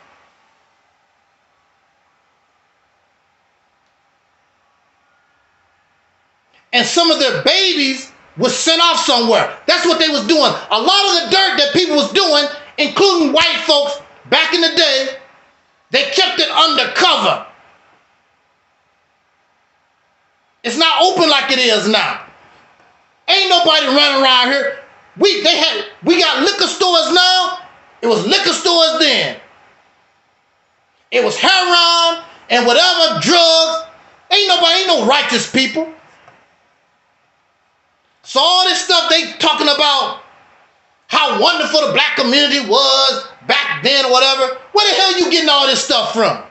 And some of their babies was sent off somewhere. That's what they was doing. A lot of the dirt that people was doing, including white folks back in the day, they kept it undercover. It's not open like it is now. Ain't nobody running around here. We got liquor stores now. It was liquor stores then. It was heroin and whatever drugs. Ain't no righteous people. So all this stuff they talking about how wonderful the black community was back then or whatever. Where the hell you getting all this stuff from?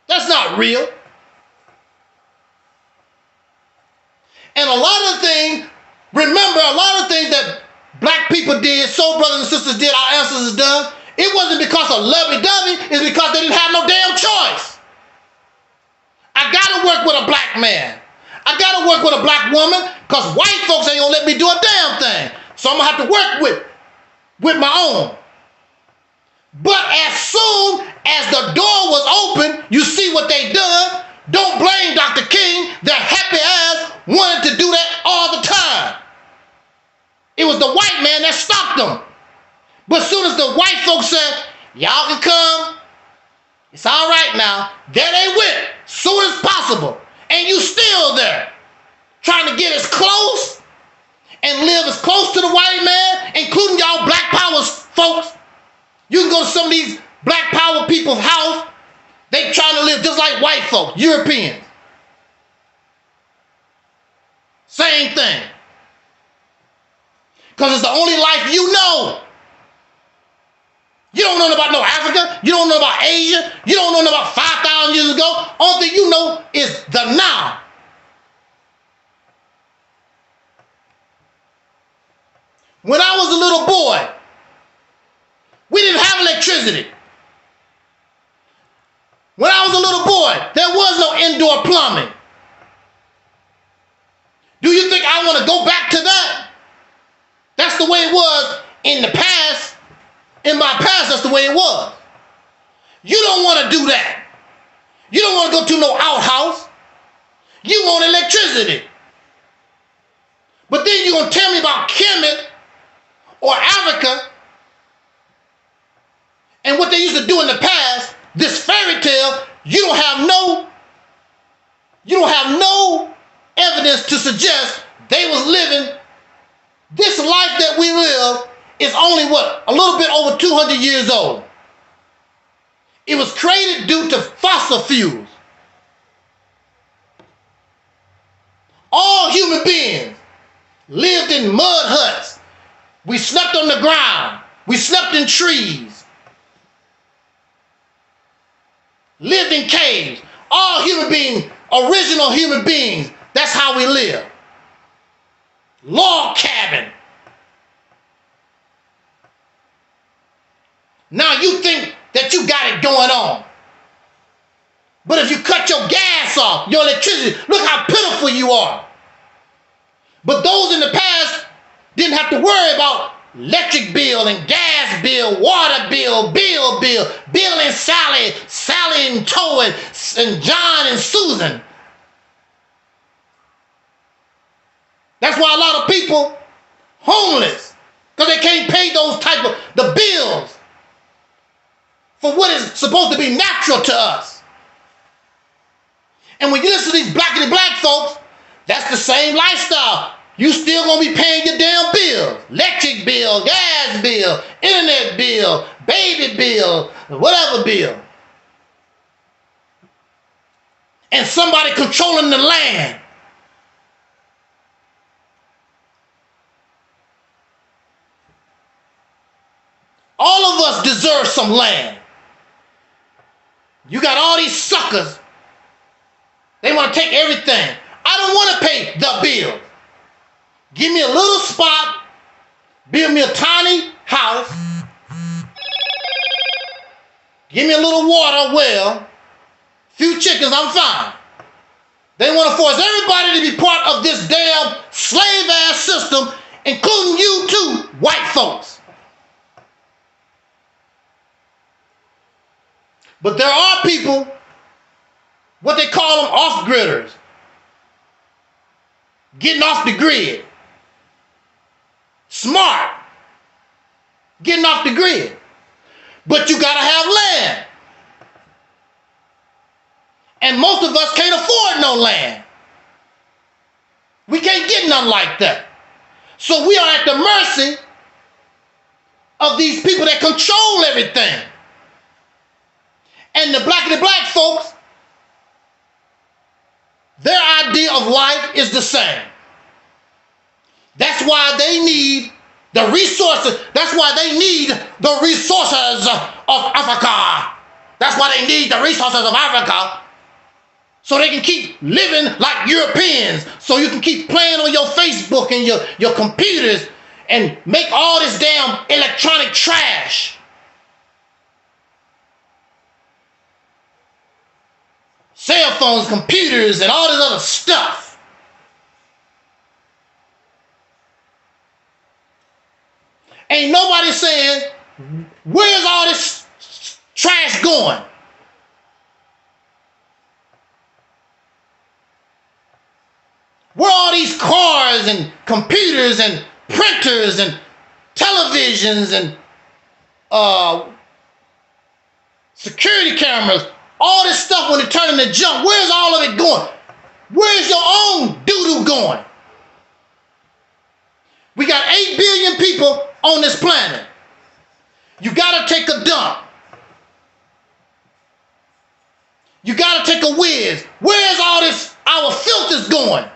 That's not real. And a lot of things, remember, a lot of things that black people did, soul brothers and sisters did, our ancestors done, it wasn't because of lovey-dovey, it's because they didn't have no damn choice. I gotta work with a black man. I gotta work with a black woman because white folks ain't gonna let me do a damn thing. So I'm gonna have to work with my own. But as soon as the door was open, you see what they done. Don't blame Dr. King. Their happy ass wanted to do that all the time. It was the white man that stopped them. But as soon as the white folks said, y'all can come, it's all right now, there they went, soon as possible. And you still there, trying to get as close and live as close to the white man, including y'all black power folks. You can go to some of these black power people's house, they trying to live just like white folks, Europeans. Same thing. Because it's the only life you know. You don't know about no Africa. You don't know about Asia. You don't know about 5,000 years ago. Only thing you know is the now. When I was a little boy, we didn't have electricity. When I was a little boy, there was no indoor plumbing. Do you think I want to go back to that? That's the way it was in the past. In my past, that's the way it was. You don't want to do that. You don't want to go to no outhouse. You want electricity. But then you're going to tell me about Kemet or Africa and what they used to do in the past, this fairy tale, you don't have no evidence to suggest they was living this life that we live. Is only what? A little bit over 200 years old. It was created due to fossil fuels. All human beings lived in mud huts. We slept on the ground. We slept in trees. Lived in caves. All human beings, original human beings, that's how we live. Log cabin. Now you think that you got it going on. But if you cut your gas off, your electricity, look how pitiful you are. But those in the past didn't have to worry about electric bill and gas bill, water bill, Bill and Sally, Sally and Toad, and John and Susan. That's why a lot of people homeless, because they can't pay those type of the bills for what is supposed to be natural to us. And when you listen to these blackity black folks, that's the same lifestyle. You still gonna be paying your damn bills. Electric bill, gas bill, internet bill, baby bill, whatever bill. And somebody controlling the land. All of us deserve some land. You got all these suckers. They want to take everything. I don't want to pay the bill. Give me a little spot, build me a tiny house, Give me a little water, well, few chickens, I'm fine. They want to force everybody to be part of this damn slave-ass system, including you too, white folks. But there are people, what they call them off-gridders, getting off the grid. Smart, getting off the grid. But you gotta have land. And most of us can't afford no land. We can't get nothing like that. So we are at the mercy of these people that control everything. And the black folks, their idea of life is the same. That's why they need the resources. That's why they need the resources of Africa. That's why they need the resources of Africa. So they can keep living like Europeans. So you can keep playing on your Facebook and your computers and make all this damn electronic trash. Cell phones, computers, and all this other stuff. Ain't nobody saying, where's all this trash going? Where are all these cars and computers and printers and televisions and security cameras? All this stuff when it turns into junk, where's all of it going? Where's your own doo-doo going? We got 8 billion people on this planet. You gotta take a dump. You gotta take a whiz. Where's all this, our filth is going?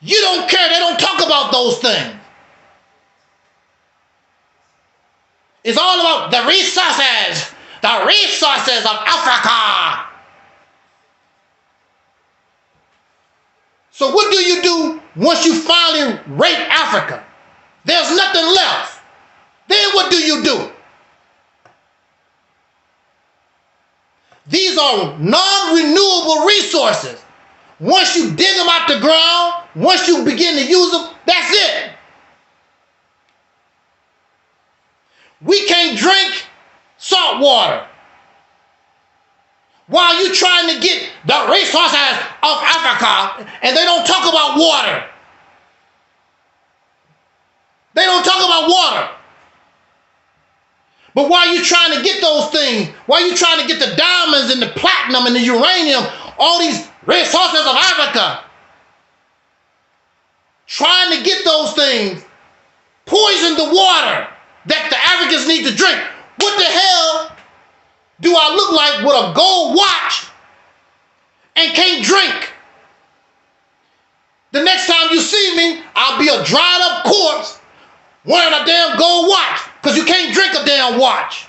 You don't care, they don't talk about those things. It's all about the resources of Africa. So what do you do once you finally rape Africa? There's nothing left. Then what do you do? These are non-renewable resources. Once you dig them out the ground, once you begin to use them, that's it. We can't drink salt water while you're trying to get the resources of Africa, and they don't talk about water. They don't talk about water. But while you're trying to get those things, while you're trying to get the diamonds and the platinum and the uranium, all these resources of Africa, trying to get those things, poison the water that the Africans need to drink. What the hell do I look like with a gold watch and can't drink? The next time you see me, I'll be a dried up corpse wearing a damn gold watch, because you can't drink a damn watch.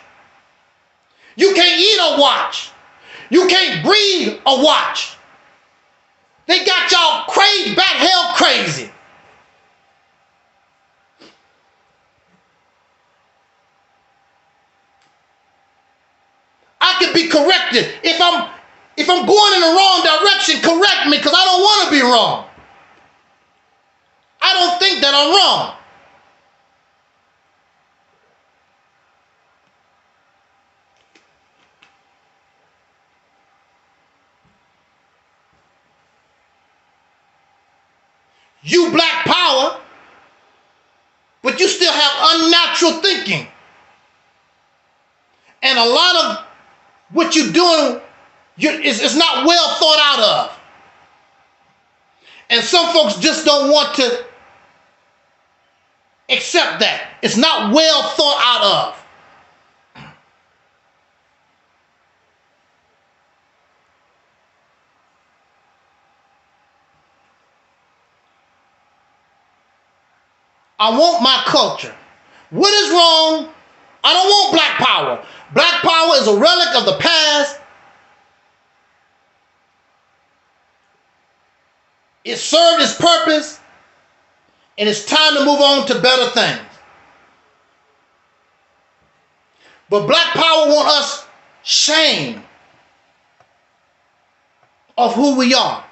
You can't eat a watch. You can't breathe a watch. They got y'all crazy, bat hell crazy. I can be corrected. If I'm going in the wrong direction, correct me, because I don't want to be wrong. I don't think that I'm wrong. You black power, but you still have unnatural thinking. And a lot of what you're doing is not well thought out of. And some folks just don't want to accept that. It's not well thought out of. I want my culture. What is wrong? I don't want black power. Black power is a relic of the past. It served its purpose, and it's time to move on to better things. But black power want us shamed of who we are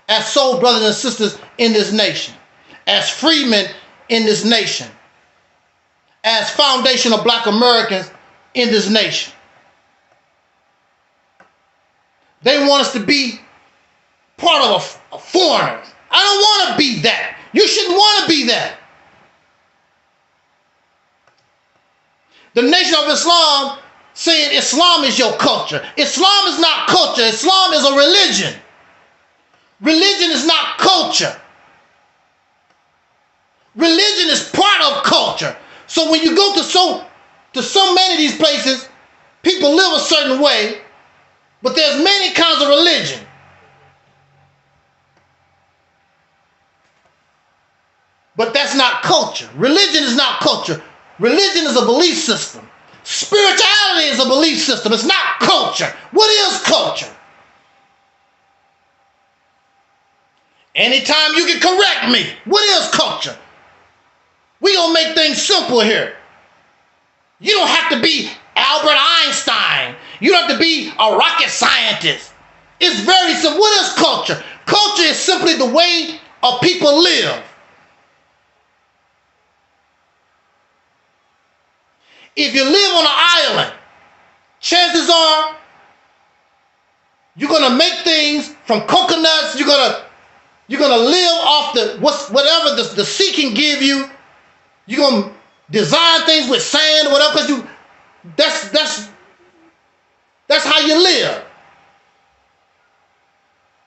as soul brothers and sisters in this nation, as freemen in this nation, as foundational black Americans in this nation. They want us to be part of a foreigners. I don't want to be that. You shouldn't want to be that. The Nation of Islam saying Islam is your culture. Islam is not culture. Islam is a religion. Religion is not culture. Religion is part of culture. So when you go to so many of these places, people live a certain way, but there's many kinds of religion. But that's not culture. Religion is not culture. Religion is a belief system. Spirituality is a belief system. It's not culture. What is culture? Anytime you can correct me, what is culture? We're going to make things simple here. You don't have to be Albert Einstein. You don't have to be a rocket scientist. It's very simple. What is culture? Culture is simply the way a people live. If you live on an island, chances are you're going to make things from coconuts. You're going to live off whatever the sea can give you. You're going to design things with sand or whatever, because that's how you live.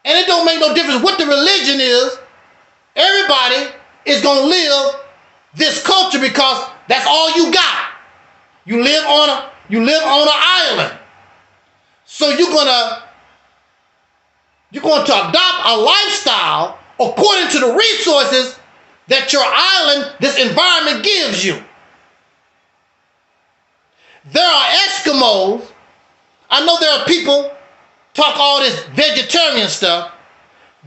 And it don't make no difference what the religion is. Everybody is going to live this culture because that's all you got. You live on an island. So you're going to adopt a lifestyle according to the resources that your island, this environment gives you. There are Eskimos. I know there are people talk all this vegetarian stuff.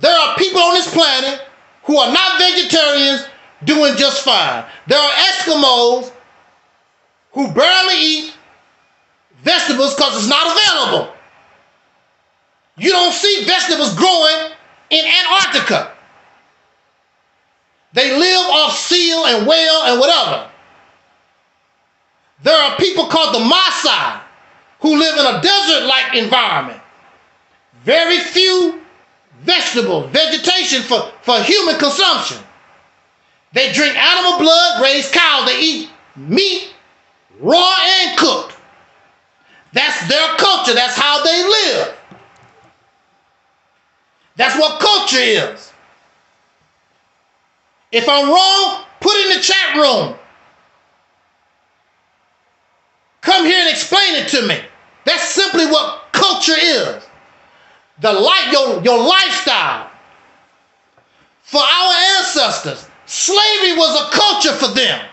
There are people on this planet who are not vegetarians doing just fine. There are Eskimos who barely eat vegetables because it's not available. You don't see vegetables growing in Antarctica. They live off seal and whale and whatever. There are people called the Maasai who live in a desert-like environment. Very few vegetables, vegetation for human consumption. They drink animal blood, raise cows, they eat meat, raw and cooked. That's their culture. That's how they live. That's what culture is. If I'm wrong, put it in the chat room. Come here and explain it to me. That's simply what culture is. Your lifestyle. For our ancestors, slavery was a culture for them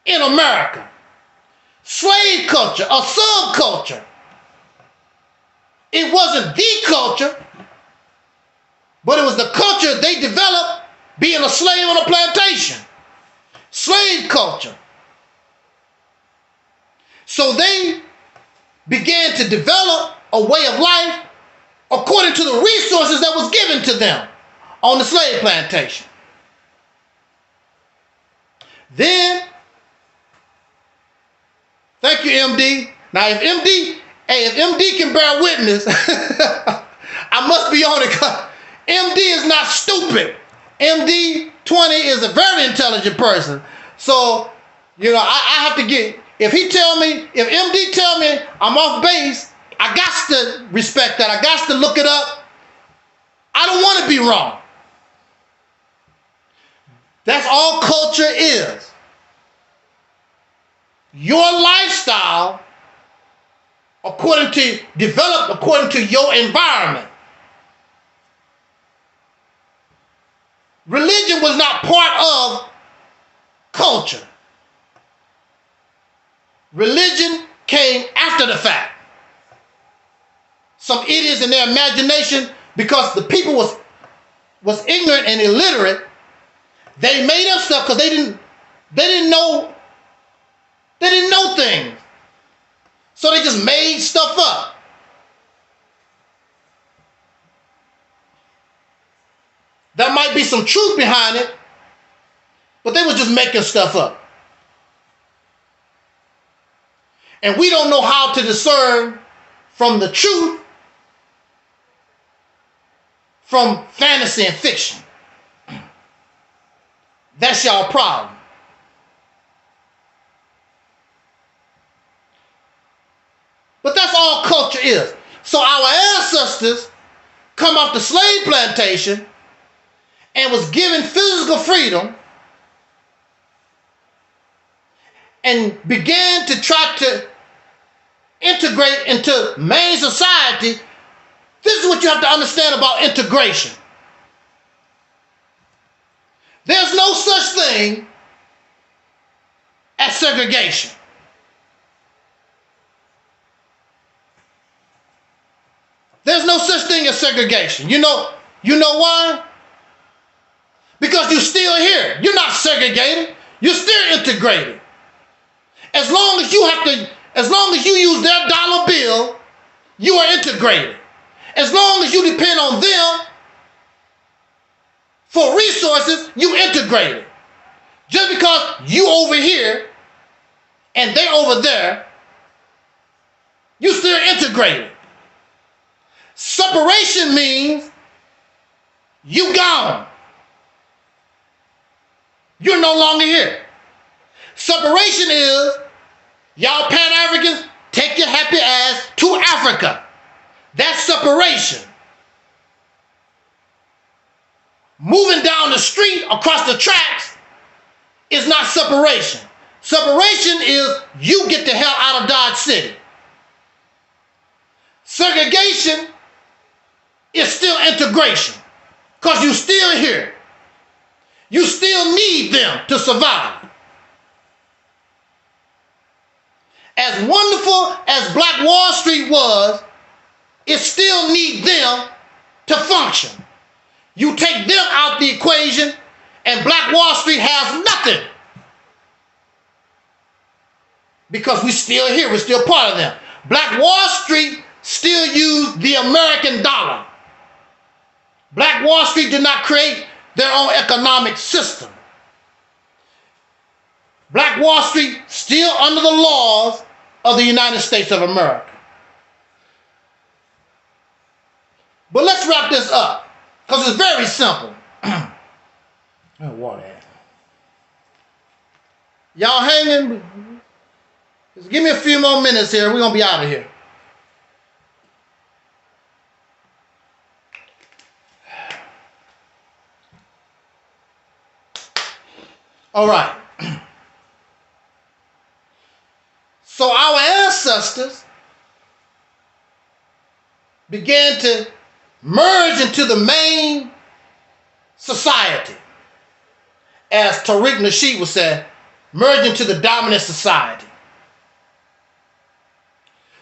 in America. Slave culture, a subculture. It wasn't the culture, but it was the culture they developed being a slave on a plantation. Slave culture. So they began to develop a way of life according to the resources that was given to them on the slave plantation. Then, thank you, MD. Now, if MD can bear witness, I must be on it. MD is not stupid. MD 20 is a very intelligent person. So, I have to get, if MD tell me I'm off base, I got to respect that. I got to look it up. I don't want to be wrong. That's all culture is. Your lifestyle developed according to your environment. Religion was not part of culture. Religion came after the fact. Some idiots in their imagination, because the people was ignorant and illiterate, they made up stuff because they didn't know things. So they just made stuff up. There might be some truth behind it, but they were just making stuff up. And we don't know how to discern from the truth from fantasy and fiction. That's y'all problem. But that's all culture is. So our ancestors come off the slave plantation and was given physical freedom and began to try to integrate into main society. This is what you have to understand about integration. There's no such thing as segregation. There's no such thing as segregation. You know why? Because you're still here. You're not segregated. You're still integrated. As long as you use their dollar bill, you are integrated. As long as you depend on them for resources, you integrated. Just because you over here and they over there, you still integrated. Separation means you gone. You're no longer here. Separation is y'all Pan-Africans take your happy ass to Africa. That's separation. Moving down the street across the tracks is not separation. Separation is you get the hell out of Dodge City. Segregation is still integration because you still here. You still need them to survive. As wonderful as Black Wall Street was, it still needs them to function. You take them out the equation and Black Wall Street has nothing. Because we're still here, we're still part of them. Black Wall Street still use the American dollar. Black Wall Street did not create their own economic system. Black Wall Street still under the laws of the United States of America. But let's wrap this up, because it's very simple. Water. Y'all hanging? Just give me a few more minutes here. We're going to be out of here. All right. So our ancestors began to merge into the main society. As Tariq Nasheed would say, merge into the dominant society.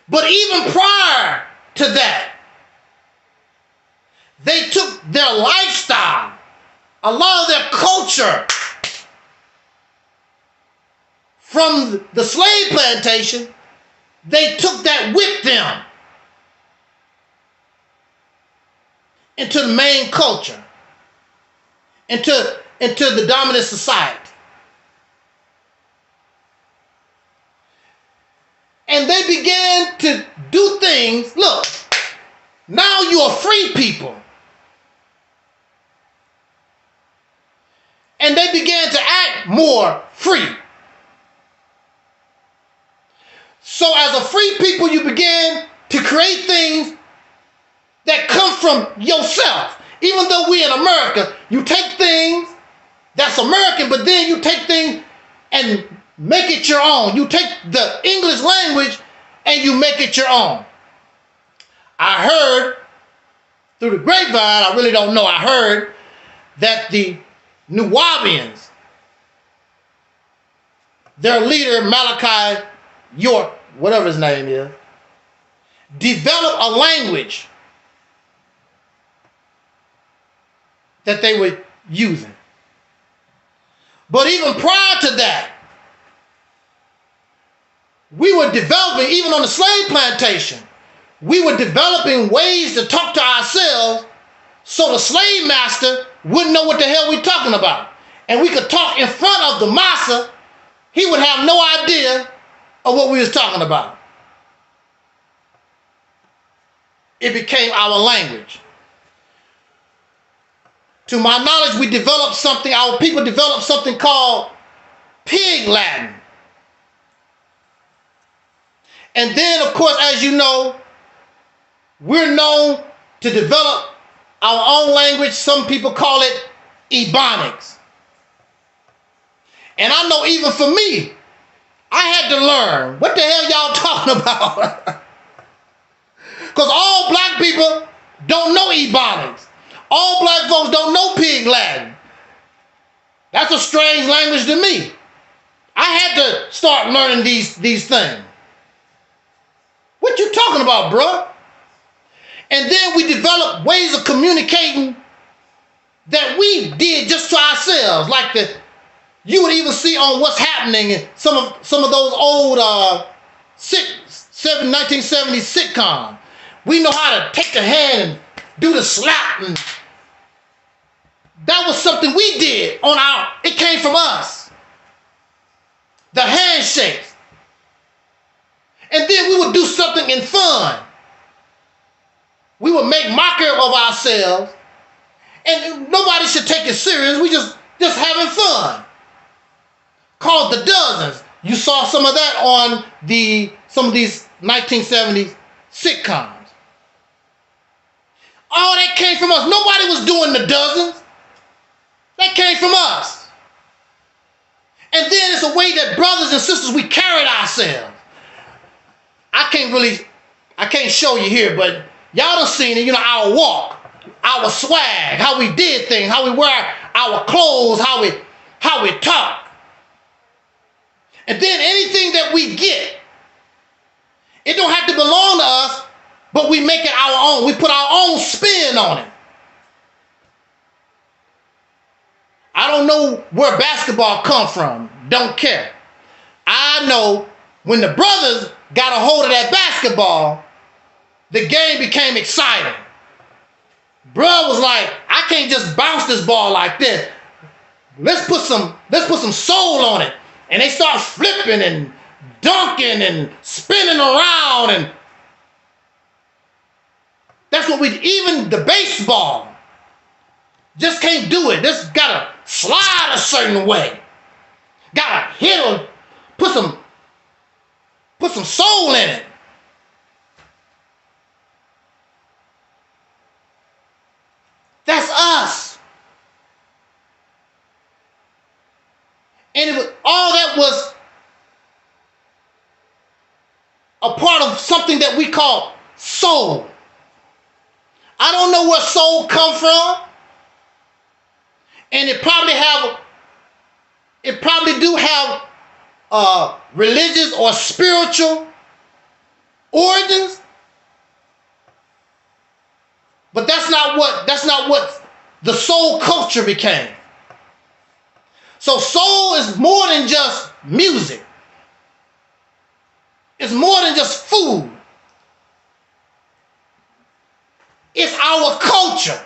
But even prior to that, they took their lifestyle, a lot of their culture, from the slave plantation. They took that with them into the main culture, into the dominant society. And they began to do things. Look, now you are free people. And they began to act more free. So as a free people, you began to create things that come from yourself. Even though we in America, you take things that's American, but then you take things and make it your own. You take the English language and you make it your own. I heard through the grapevine, I really don't know, I heard that the Nuwabians, their leader Malachi York, whatever his name is, developed a language that they were using. But even prior to that, we were developing, even on the slave plantation, we were developing ways to talk to ourselves so the slave master wouldn't know what the hell we're talking about. And we could talk in front of the massa. He would have no idea of what we was talking about. It became our language. To my knowledge, we developed something, our people developed something called Pig Latin. And then, of course, as you know, we're known to develop our own language. Some people call it Ebonics. And I know even for me, I had to learn, what the hell y'all talking about? Because all black people don't know Ebonics. All black folks don't know Pig Latin. That's a strange language to me. I had to start learning these things. What you talking about, bruh? And then we developed ways of communicating that we did just to ourselves. Like you would even see on What's Happening in some of those old 1970s sitcoms. We know how to take the hand and do the slap, and that was something we did it came from us. The handshakes. And then we would do something in fun. We would make mockery of ourselves, and nobody should take it serious. We just having fun. Called The Dozens. You saw some of that on some of these 1970s sitcoms. All that came from us. Nobody was doing The Dozens. That came from us. And then it's a way that brothers and sisters, we carried ourselves. I can't show you here, but y'all done seen it, our walk, our swag, how we did things, how we wear our clothes, how we talk. And then anything that we get, it don't have to belong to us, but we make it our own. We put our own spin on it. I don't know where basketball come from. Don't care. I know when the brothers got a hold of that basketball, the game became exciting. Bruh was like, I can't just bounce this ball like this. Let's put some soul on it. And they start flipping and dunking and spinning around, and that's what even the baseball just can't do it. Just gotta slide a certain way. Gotta hit or put some soul in it. That's us. And all that was a part of something that we call soul. I don't know where soul come from. And it probably do have religious or spiritual origins. But that's not what the soul culture became. So soul is more than just music. It's more than just food. It's our culture.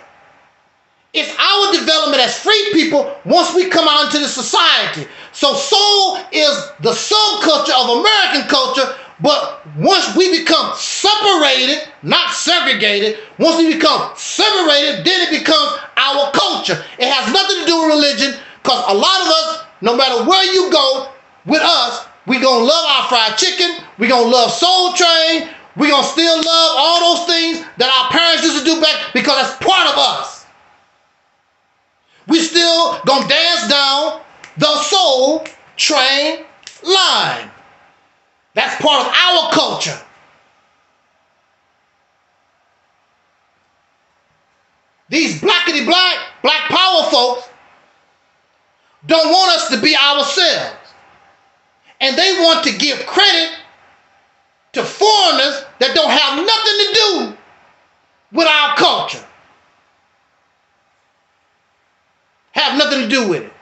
It's our development as free people once we come out into the society. So soul is the subculture of American culture, but once we become separated, not segregated, once we become separated, then it becomes our culture. It has nothing to do with religion, because a lot of us, no matter where you go with us, we gonna love our fried chicken, we gonna love Soul Train, we gonna still love all those things that our parents used to do back, because that's part of us. We still gonna dance down the Soul Train line. That's part of our culture. These blackity black power folks don't want us to be ourselves. And they want to give credit to foreigners that don't have nothing to do with our culture. Have nothing to do with it.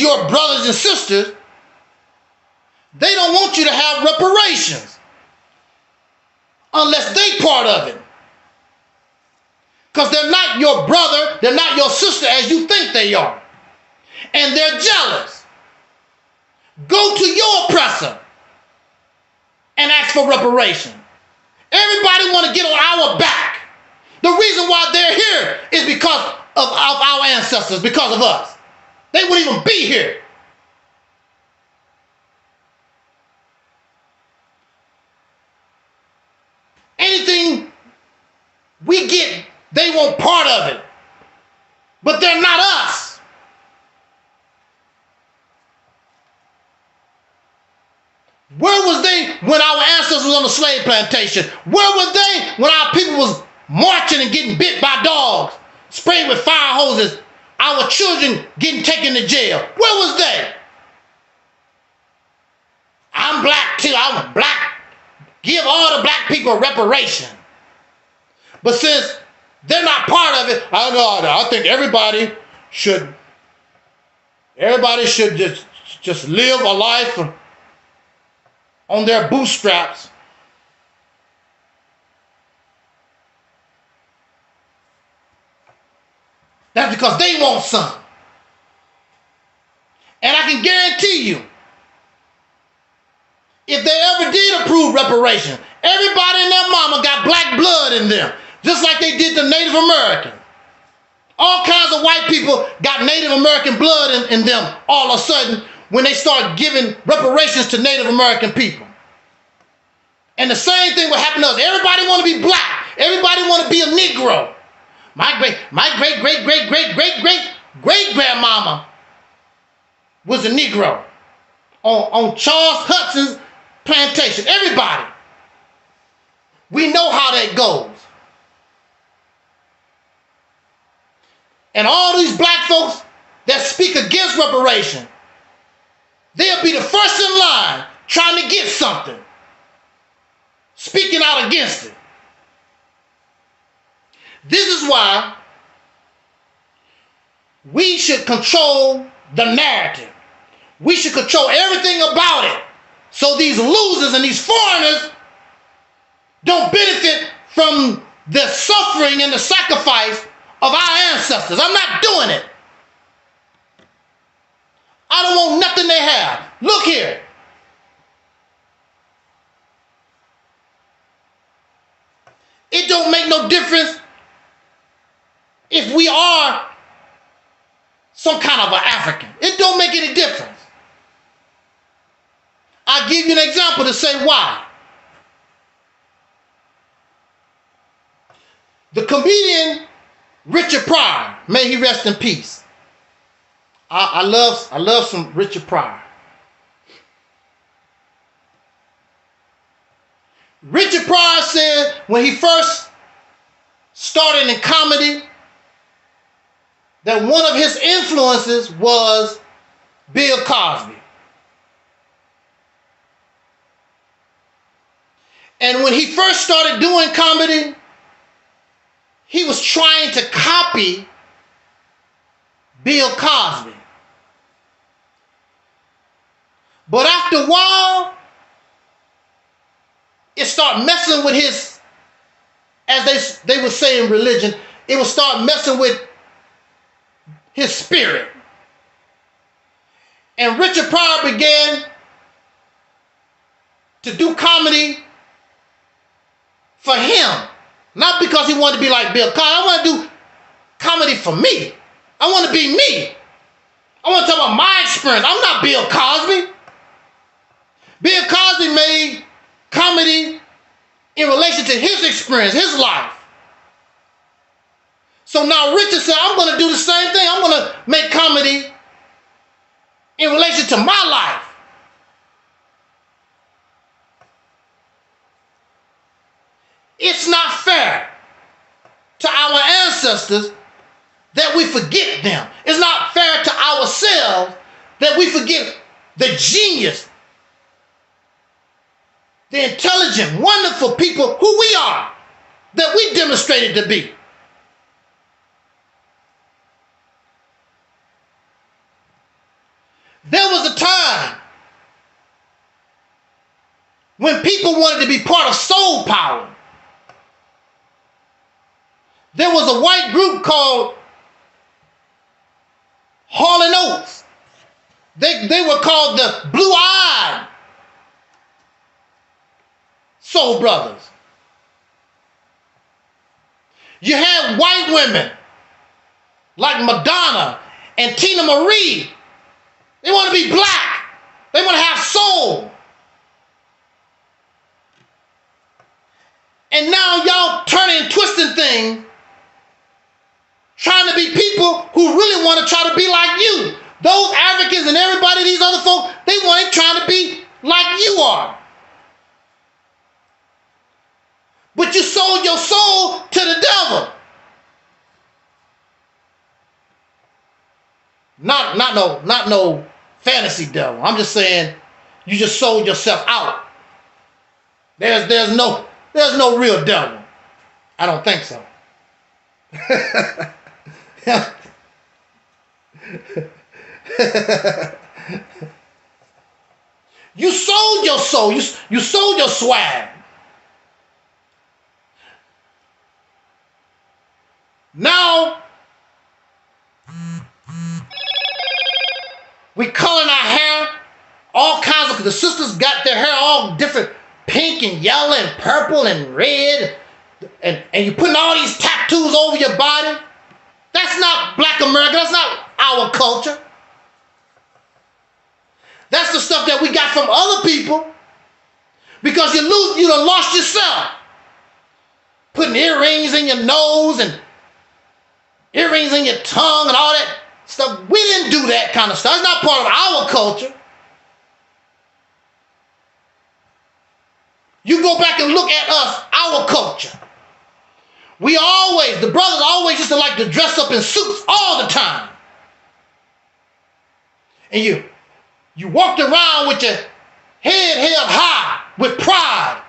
your brothers and sisters, they don't want you to have reparations unless they part of it. Because they're not your brother, they're not your sister as you think they are. And they're jealous. Go to your oppressor and ask for reparation. Everybody want to get on our back. The reason why they're here is because of our ancestors, because of us. They wouldn't even be here. Anything we get, they want part of it. But they're not us. Where was they when our ancestors was on the slave plantation? Where were they when our people was marching and getting bit by dogs, sprayed with fire hoses, our children getting taken to jail? Where was they? I'm black too, I'm black. Give all the black people reparation. But since they're not part of it, I think everybody should just live a life on their bootstraps. That's because they want some. And I can guarantee you, if they ever did approve reparation, everybody and their mama got black blood in them, just like they did the Native Americans. All kinds of white people got Native American blood in them all of a sudden when they start giving reparations to Native American people. And the same thing will happen to us. Everybody want to be black. Everybody want to be a Negro. My great grandmama was a Negro on Charles Hudson's plantation. Everybody. We know how that goes. And all these black folks that speak against reparation, they'll be the first in line trying to get something, speaking out against it. This is why we should control the narrative. We should control everything about it so these losers and these foreigners don't benefit from the suffering and the sacrifice of our ancestors. I'm not doing it. I don't want nothing they have. Look here. It don't make no difference if we are some kind of an African. It don't make any difference. I'll give you an example to say why. The comedian Richard Pryor, may he rest in peace. I love some Richard Pryor. Richard Pryor said when he first started in comedy that one of his influences was Bill Cosby. And when he first started doing comedy, he was trying to copy Bill Cosby. But after a while, it started messing with his, as they would say in religion, it would start messing with his spirit. And Richard Pryor began to do comedy for him. Not because he wanted to be like Bill Cosby. I want to do comedy for me. I want to be me. I want to talk about my experience. I'm not Bill Cosby. Bill Cosby made comedy in relation to his experience, his life. So now Richard said, I'm going to do the same thing. I'm going to make comedy in relation to my life. It's not fair to our ancestors that we forget them. It's not fair to ourselves that we forget the genius, the intelligent, wonderful people who we are, that we demonstrated to be. There was a time when people wanted to be part of soul power. There was a white group called Hall and Oates. They were called the Blue-Eyed Soul Brothers. You had white women like Madonna and Tina Marie. They want to be black. They want to have soul. And now y'all turning and twisting things, trying to be people who really want to try to be like you. Those Africans and everybody, these other folks, they ain't trying to be like you are. But you sold your soul to the devil. Not no fantasy devil. I'm just saying you just sold yourself out. There's no real devil. I don't think so. You sold your soul. You sold your swag. Now we coloring our hair all kinds of. The sisters got their hair all different, pink and yellow and purple and red, and you putting all these tattoos over your body. That's not Black America. That's not our culture. That's the stuff that we got from other people because you done lost yourself. Putting earrings in your nose and earrings in your tongue and all that stuff. We didn't do that kind of stuff. It's not part of our culture. You go back and look at us, our culture. The brothers always used to like to dress up in suits all the time. And you walked around with your head held high with pride.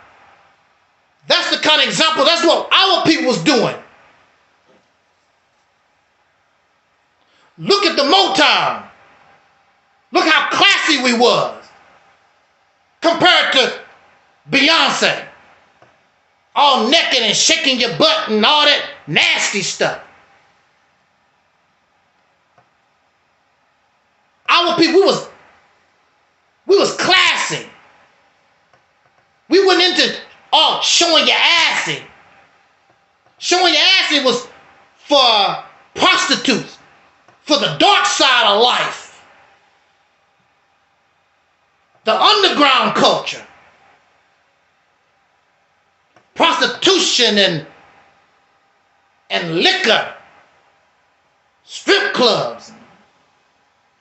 That's the kind of example, that's what our people was doing. Look at the Motown. Look how classy we was compared to Beyonce. All naked and shaking your butt and all that nasty stuff. Our people, we was classy. We went into all showing your assy. Showing your assy was for prostitutes, for the dark side of life. The underground culture. Prostitution and liquor, strip clubs,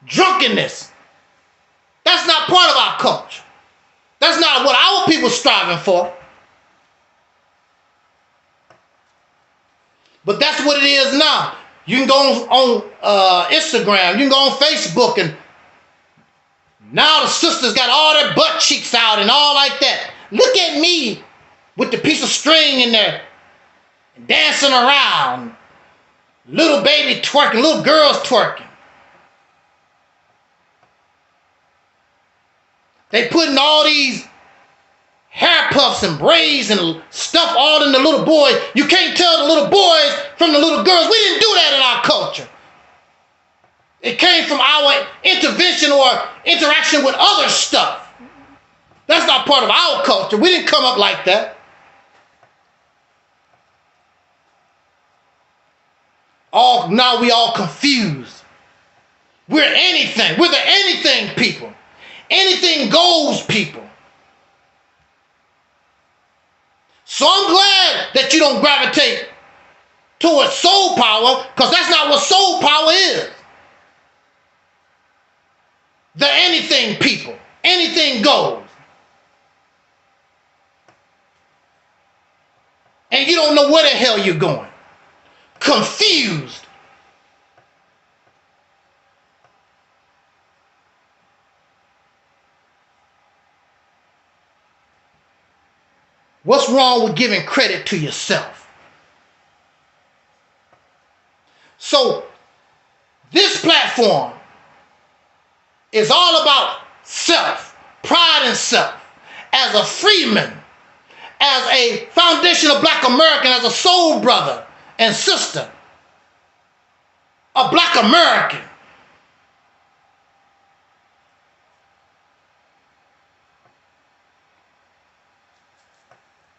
drunkenness. That's not part of our culture. That's not what our people striving for. But that's what it is now. You can go on Instagram, you can go on Facebook, and now the sisters got all their butt cheeks out and all like that. Look at me with the piece of string in there, dancing around, little baby twerking, little girls twerking. They putting all these hair puffs and braids and stuff all in the little boys. You can't tell the little boys from the little girls. We didn't do that in our culture. It came from our intervention or interaction with other stuff. That's not part of our culture. We didn't come up like that. Now we all confused. We're anything. We're the anything people. Anything goes people. So I'm glad that you don't gravitate towards soul power, because that's not what soul power is. The anything people. Anything goes. And you don't know where the hell you're going. Confused. What's wrong with giving credit to yourself? So, this platform is all about self, pride in self. As a freeman, as a foundational black American, as a soul brother and sister, a black American,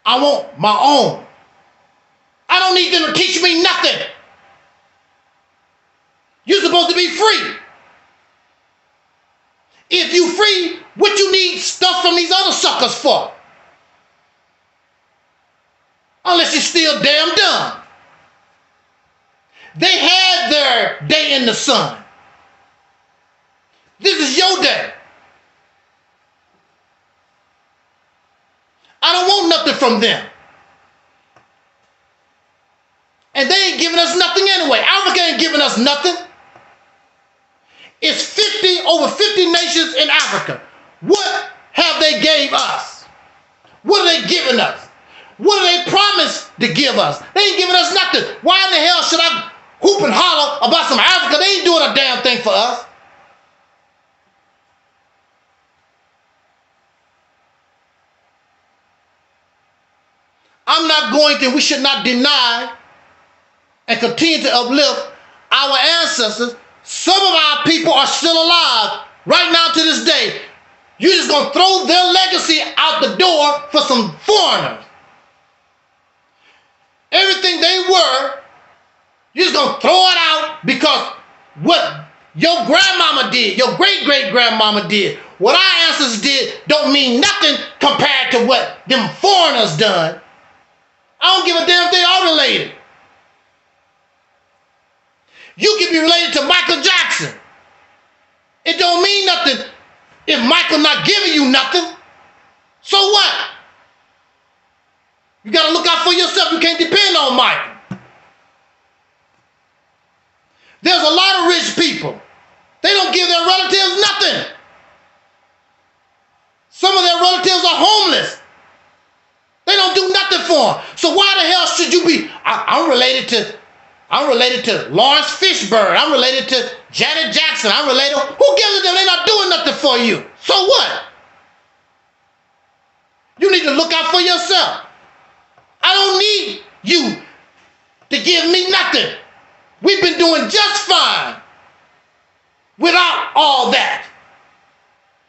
I want my own. I don't need them to teach me nothing. You're supposed to be free. If you free, what you need stuff from these other suckers for? Unless you're still damn dumb. They had their day in the sun. This is your day. I don't want nothing from them. And they ain't giving us nothing anyway. Africa ain't giving us nothing. It's over 50 nations in Africa. What have they gave us? What are they giving us? What do they promise to give us? They ain't giving us nothing. Why in the hell should I hoop and holler about some Africa? They ain't doing a damn thing for us. I'm not going to, we should not deny and continue to uplift our ancestors. Some of our people are still alive right now to this day. You're just going to throw their legacy out the door for some foreigners. Everything they were, you're just going to throw it out because what your grandmama did, your great-great-grandmama did, what our ancestors did don't mean nothing compared to what them foreigners done. I don't give a damn if they are related. You can be related to Michael Jackson. It don't mean nothing if Michael not giving you nothing. So what? You got to look out for yourself. You can't depend on Michael. There's a lot of rich people. They don't give their relatives nothing. Some of their relatives are homeless. They don't do nothing for them. So why the hell should you be? I'm related to Lawrence Fishburne. I'm related to Janet Jackson. I'm related. Who gives a damn? They're not doing nothing for you. So what? You need to look out for yourself. I don't need you to give me nothing. We've been doing just fine without all that.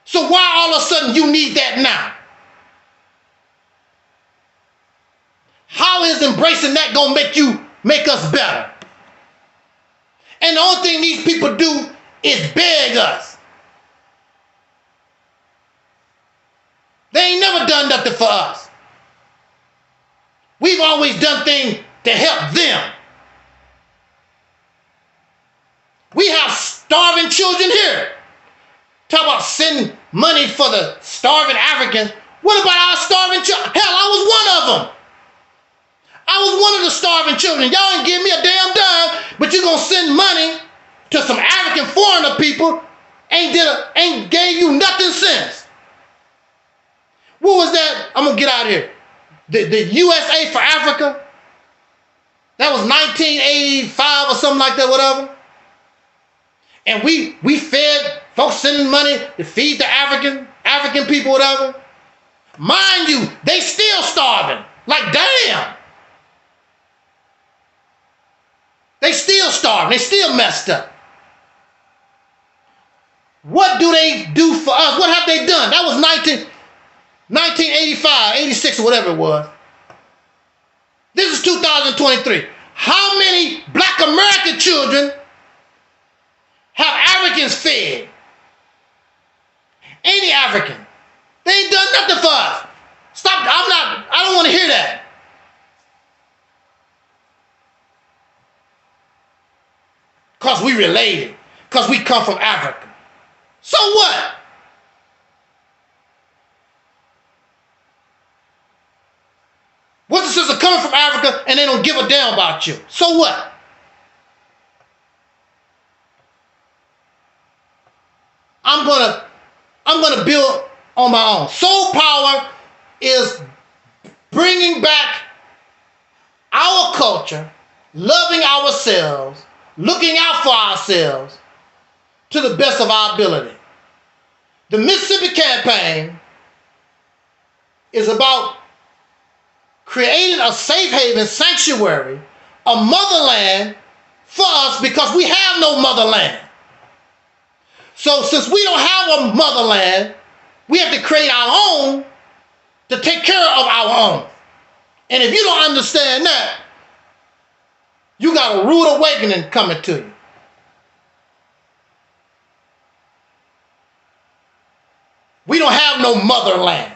So why all of a sudden you need that now? How is embracing that going to make us better? And the only thing these people do is beg us. They ain't never done nothing for us. We've always done things to help them. We have starving children here. Talk about sending money for the starving Africans. What about our starving children? Hell, I was one of them. I was one of the starving children. Y'all ain't give me a damn dime, but you're going to send money to some African foreigner people ain't gave you nothing since. What was that? I'm going to get out of here. The USA for Africa? That was 1985 or something like that, whatever. And we fed folks sending money to feed the African people, whatever. Mind you, they still starving. Like, damn. They still starving. They still messed up. What do they do for us? What have they done? That was 1985, 86, or whatever it was. This is 2023. How many black American children have Africans fed? Any African. They ain't done nothing for us. Stop. I don't want to hear that. Because we related. Because we come from Africa. So what? What's the sense of coming from Africa and they don't give a damn about you? So what? I'm gonna build on my own. Soul power is bringing back our culture, loving ourselves, looking out for ourselves to the best of our ability. The Mississippi campaign is about creating a safe haven sanctuary, a motherland for us, because we have no motherland. So since we don't have a motherland, we have to create our own to take care of our own. And if you don't understand that, you got a rude awakening coming to you. We don't have no motherland.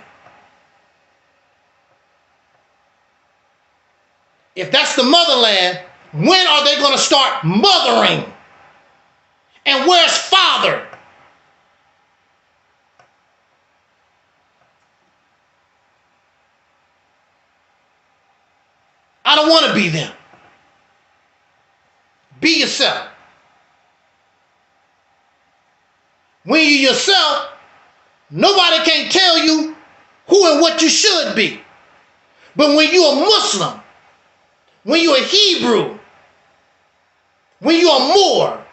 If that's the motherland, when are they going to start mothering? And where's father? I don't want to be them. Be yourself. When you yourself, nobody can tell you who and what you should be. But when you're a Muslim, when you're a Hebrew, when you're a Moor,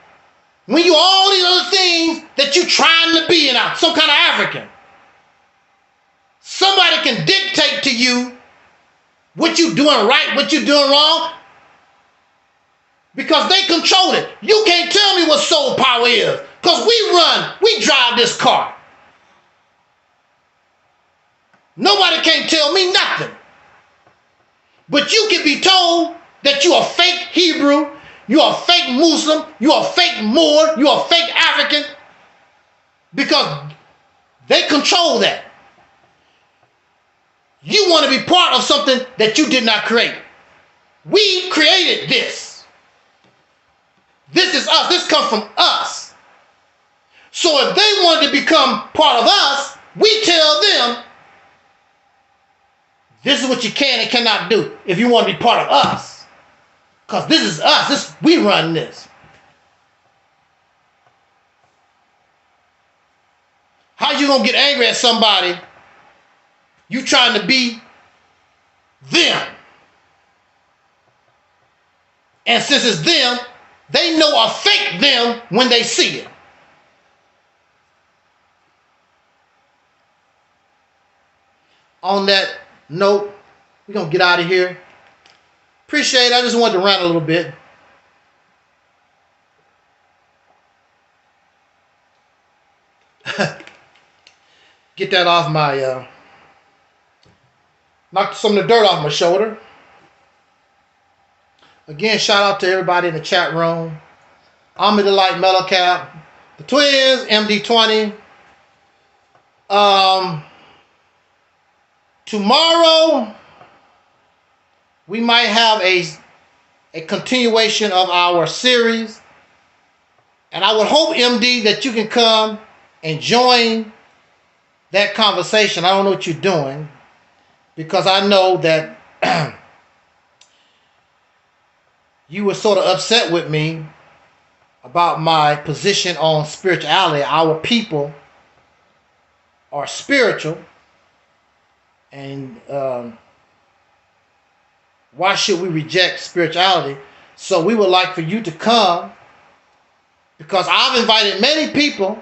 when you're all these other things that you're trying to be in, some kind of African, somebody can dictate to you what you're doing right, what you're doing wrong, because they control it. You can't tell me what soul power is, because we drive this car. Nobody can tell me nothing. But you can be told that you're a fake Hebrew, you're a fake Muslim, you're a fake Moor, you're a fake African, because they control that. You want to be part of something that you did not create. We created this. This is us. This comes from us. So if they wanted to become part of us, we tell them, this is what you can and cannot do if you want to be part of us. Because this is us. We run this. How you going to get angry at somebody you trying to be them? And since it's them, they know a fake them when they see it. On that note, we're going to get out of here. Appreciate it. I just wanted to rant a little bit. Get that off my, knock some of the dirt off my shoulder. Again, shout out to everybody in the chat room. I'm the Light Mellow Cap, the twins, MD20. Tomorrow, we might have a continuation of our series. And I would hope, MD, that you can come and join that conversation. I don't know what you're doing, because I know that you were sort of upset with me about my position on spirituality. Our people are spiritual. And why should we reject spirituality? So we would like for you to come, because I've invited many people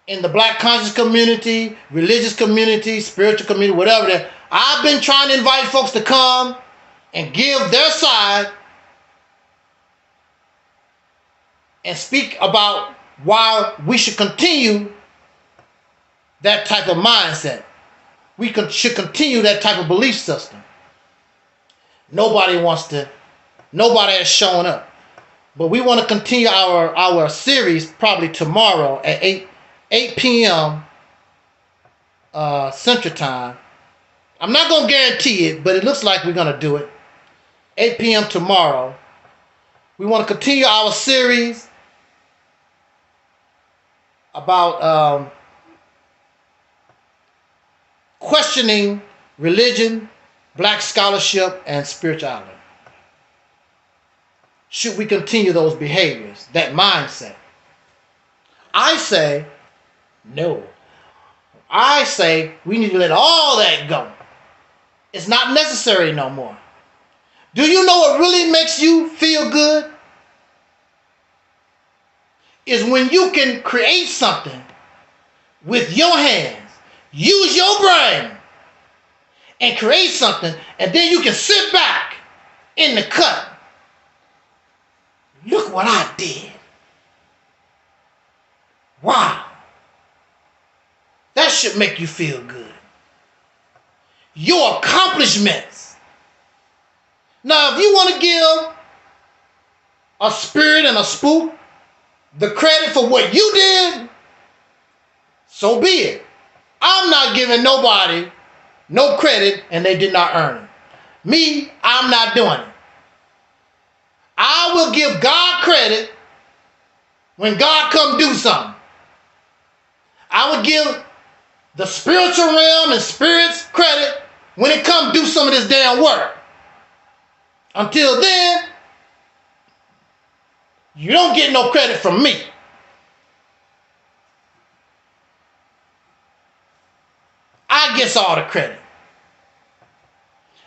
in the Black conscious community, religious community, spiritual community, whatever. I've been trying to invite folks to come and give their side and speak about why we should continue that type of mindset. We should continue that type of belief system. Nobody has shown up. But we want to continue our series probably tomorrow at 8 p.m. Central Time. I'm not going to guarantee it, but it looks like we're going to do it. 8 p.m. tomorrow. We want to continue our series about questioning religion, black scholarship, and spirituality. Should we continue those behaviors, that mindset? I say no. I say we need to let all that go. It's not necessary no more. Do you know what really makes you feel good? Is when you can create something with your hands, use your brain, and create something, and then you can sit back in the cut. Look what I did. Wow. That should make you feel good. Your accomplishments. Now, if you want to give a spirit and a spook the credit for what you did, so be it. I'm not giving nobody no credit and they did not earn it. Me, I'm not doing it. I will give God credit when God come do something. I will give the spiritual realm and spirits credit when it come do some of this damn work. Until then, you don't get no credit from me. I get all the credit.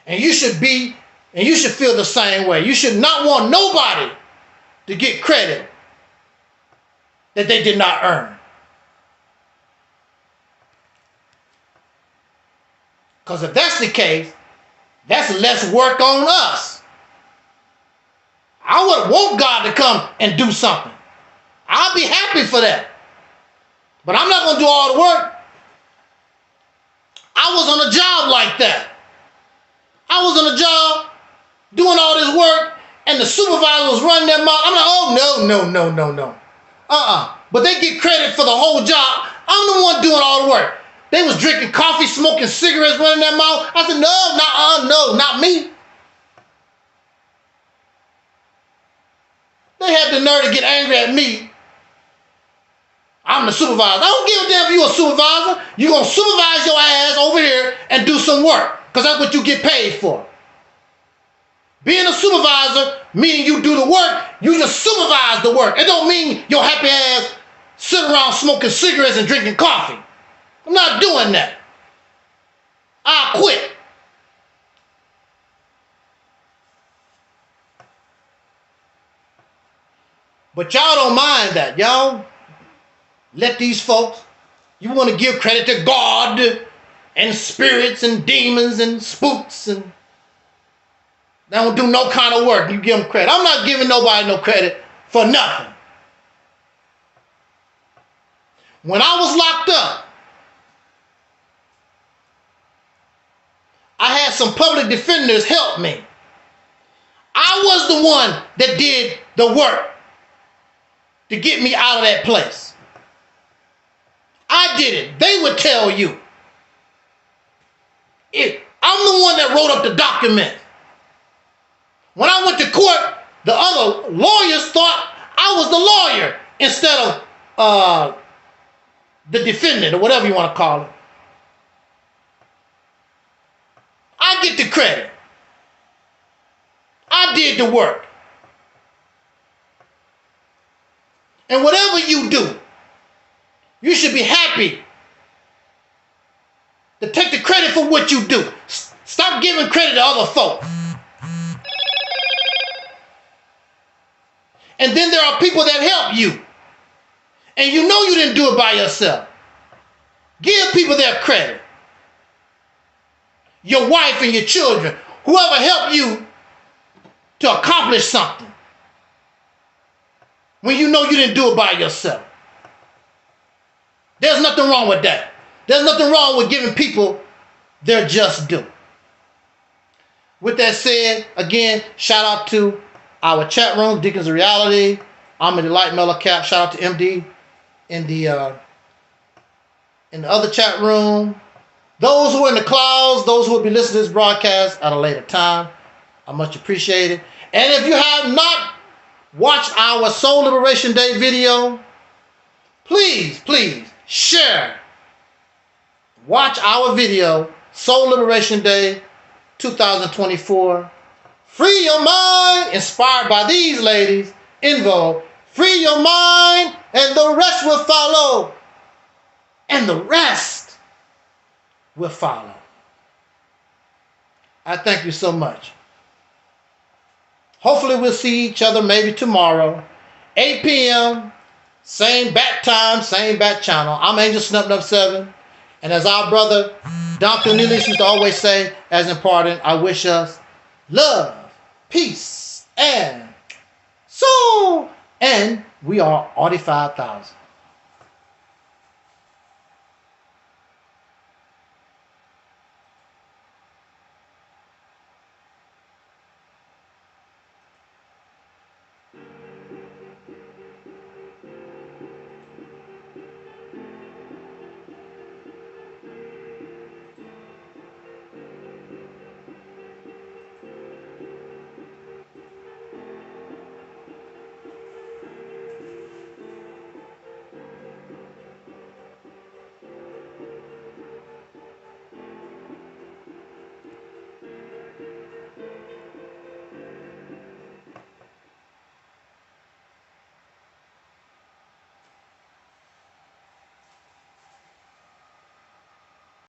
And you should feel the same way. You should not want nobody to get credit that they did not earn. Because if that's the case, that's less work on us. I would want God to come and do something. I'll be happy for that. But I'm not going to do all the work. I was on a job like that. I was on a job doing all this work and the supervisor was running their mouth. I'm like, oh, no. But they get credit for the whole job. I'm the one doing all the work. They was drinking coffee, smoking cigarettes, running their mouth. I said, no, not me. They had the nerve to get angry at me. I'm the supervisor. I don't give a damn if you're a supervisor. You're going to supervise your ass over here and do some work. Because that's what you get paid for. Being a supervisor, meaning you do the work, you just supervise the work. It don't mean your happy ass sit around smoking cigarettes and drinking coffee. I'm not doing that. I'll quit. But y'all don't mind that. Y'all let these folks, you want to give credit to God and spirits and demons and spooks and they don't do no kind of work. You give them credit. I'm not giving nobody no credit for nothing. When I was locked up, I had some public defenders help me. I was the one that did the work to get me out of that place. I did it. They would tell you. I'm the one that wrote up the document. When I went to court, the other lawyers thought I was the lawyer instead of the defendant or whatever you want to call it. I get the credit. I did the work. And whatever you do, you should be happy to take the credit for what you do. Stop giving credit to other folks. And then there are people that help you. And you know you didn't do it by yourself. Give people their credit. Your wife and your children, whoever helped you to accomplish something. When you know you didn't do it by yourself. There's nothing wrong with that. There's nothing wrong with giving people their just due. With that said, again, shout out to our chat room, Deacons of Reality. I'm in the Light Mellow Cap. Shout out to MD in the other chat room. Those who are in the clouds, those who will be listening to this broadcast at a later time, I much appreciate it. And if you have not watched our Soul Liberation Day video, please share. Watch our video, Soul Liberation Day 2024. Free your mind, inspired by these ladies, EnVogue. Free your mind, and the rest will follow. And the rest will follow. I thank you so much. Hopefully we'll see each other maybe tomorrow, 8 p.m. Same bat time, same bat channel. I'm Angel Snup 7. And as our brother Dr. Nelis used to always say, as important, I wish us love, peace, and soul. And we are 45,000.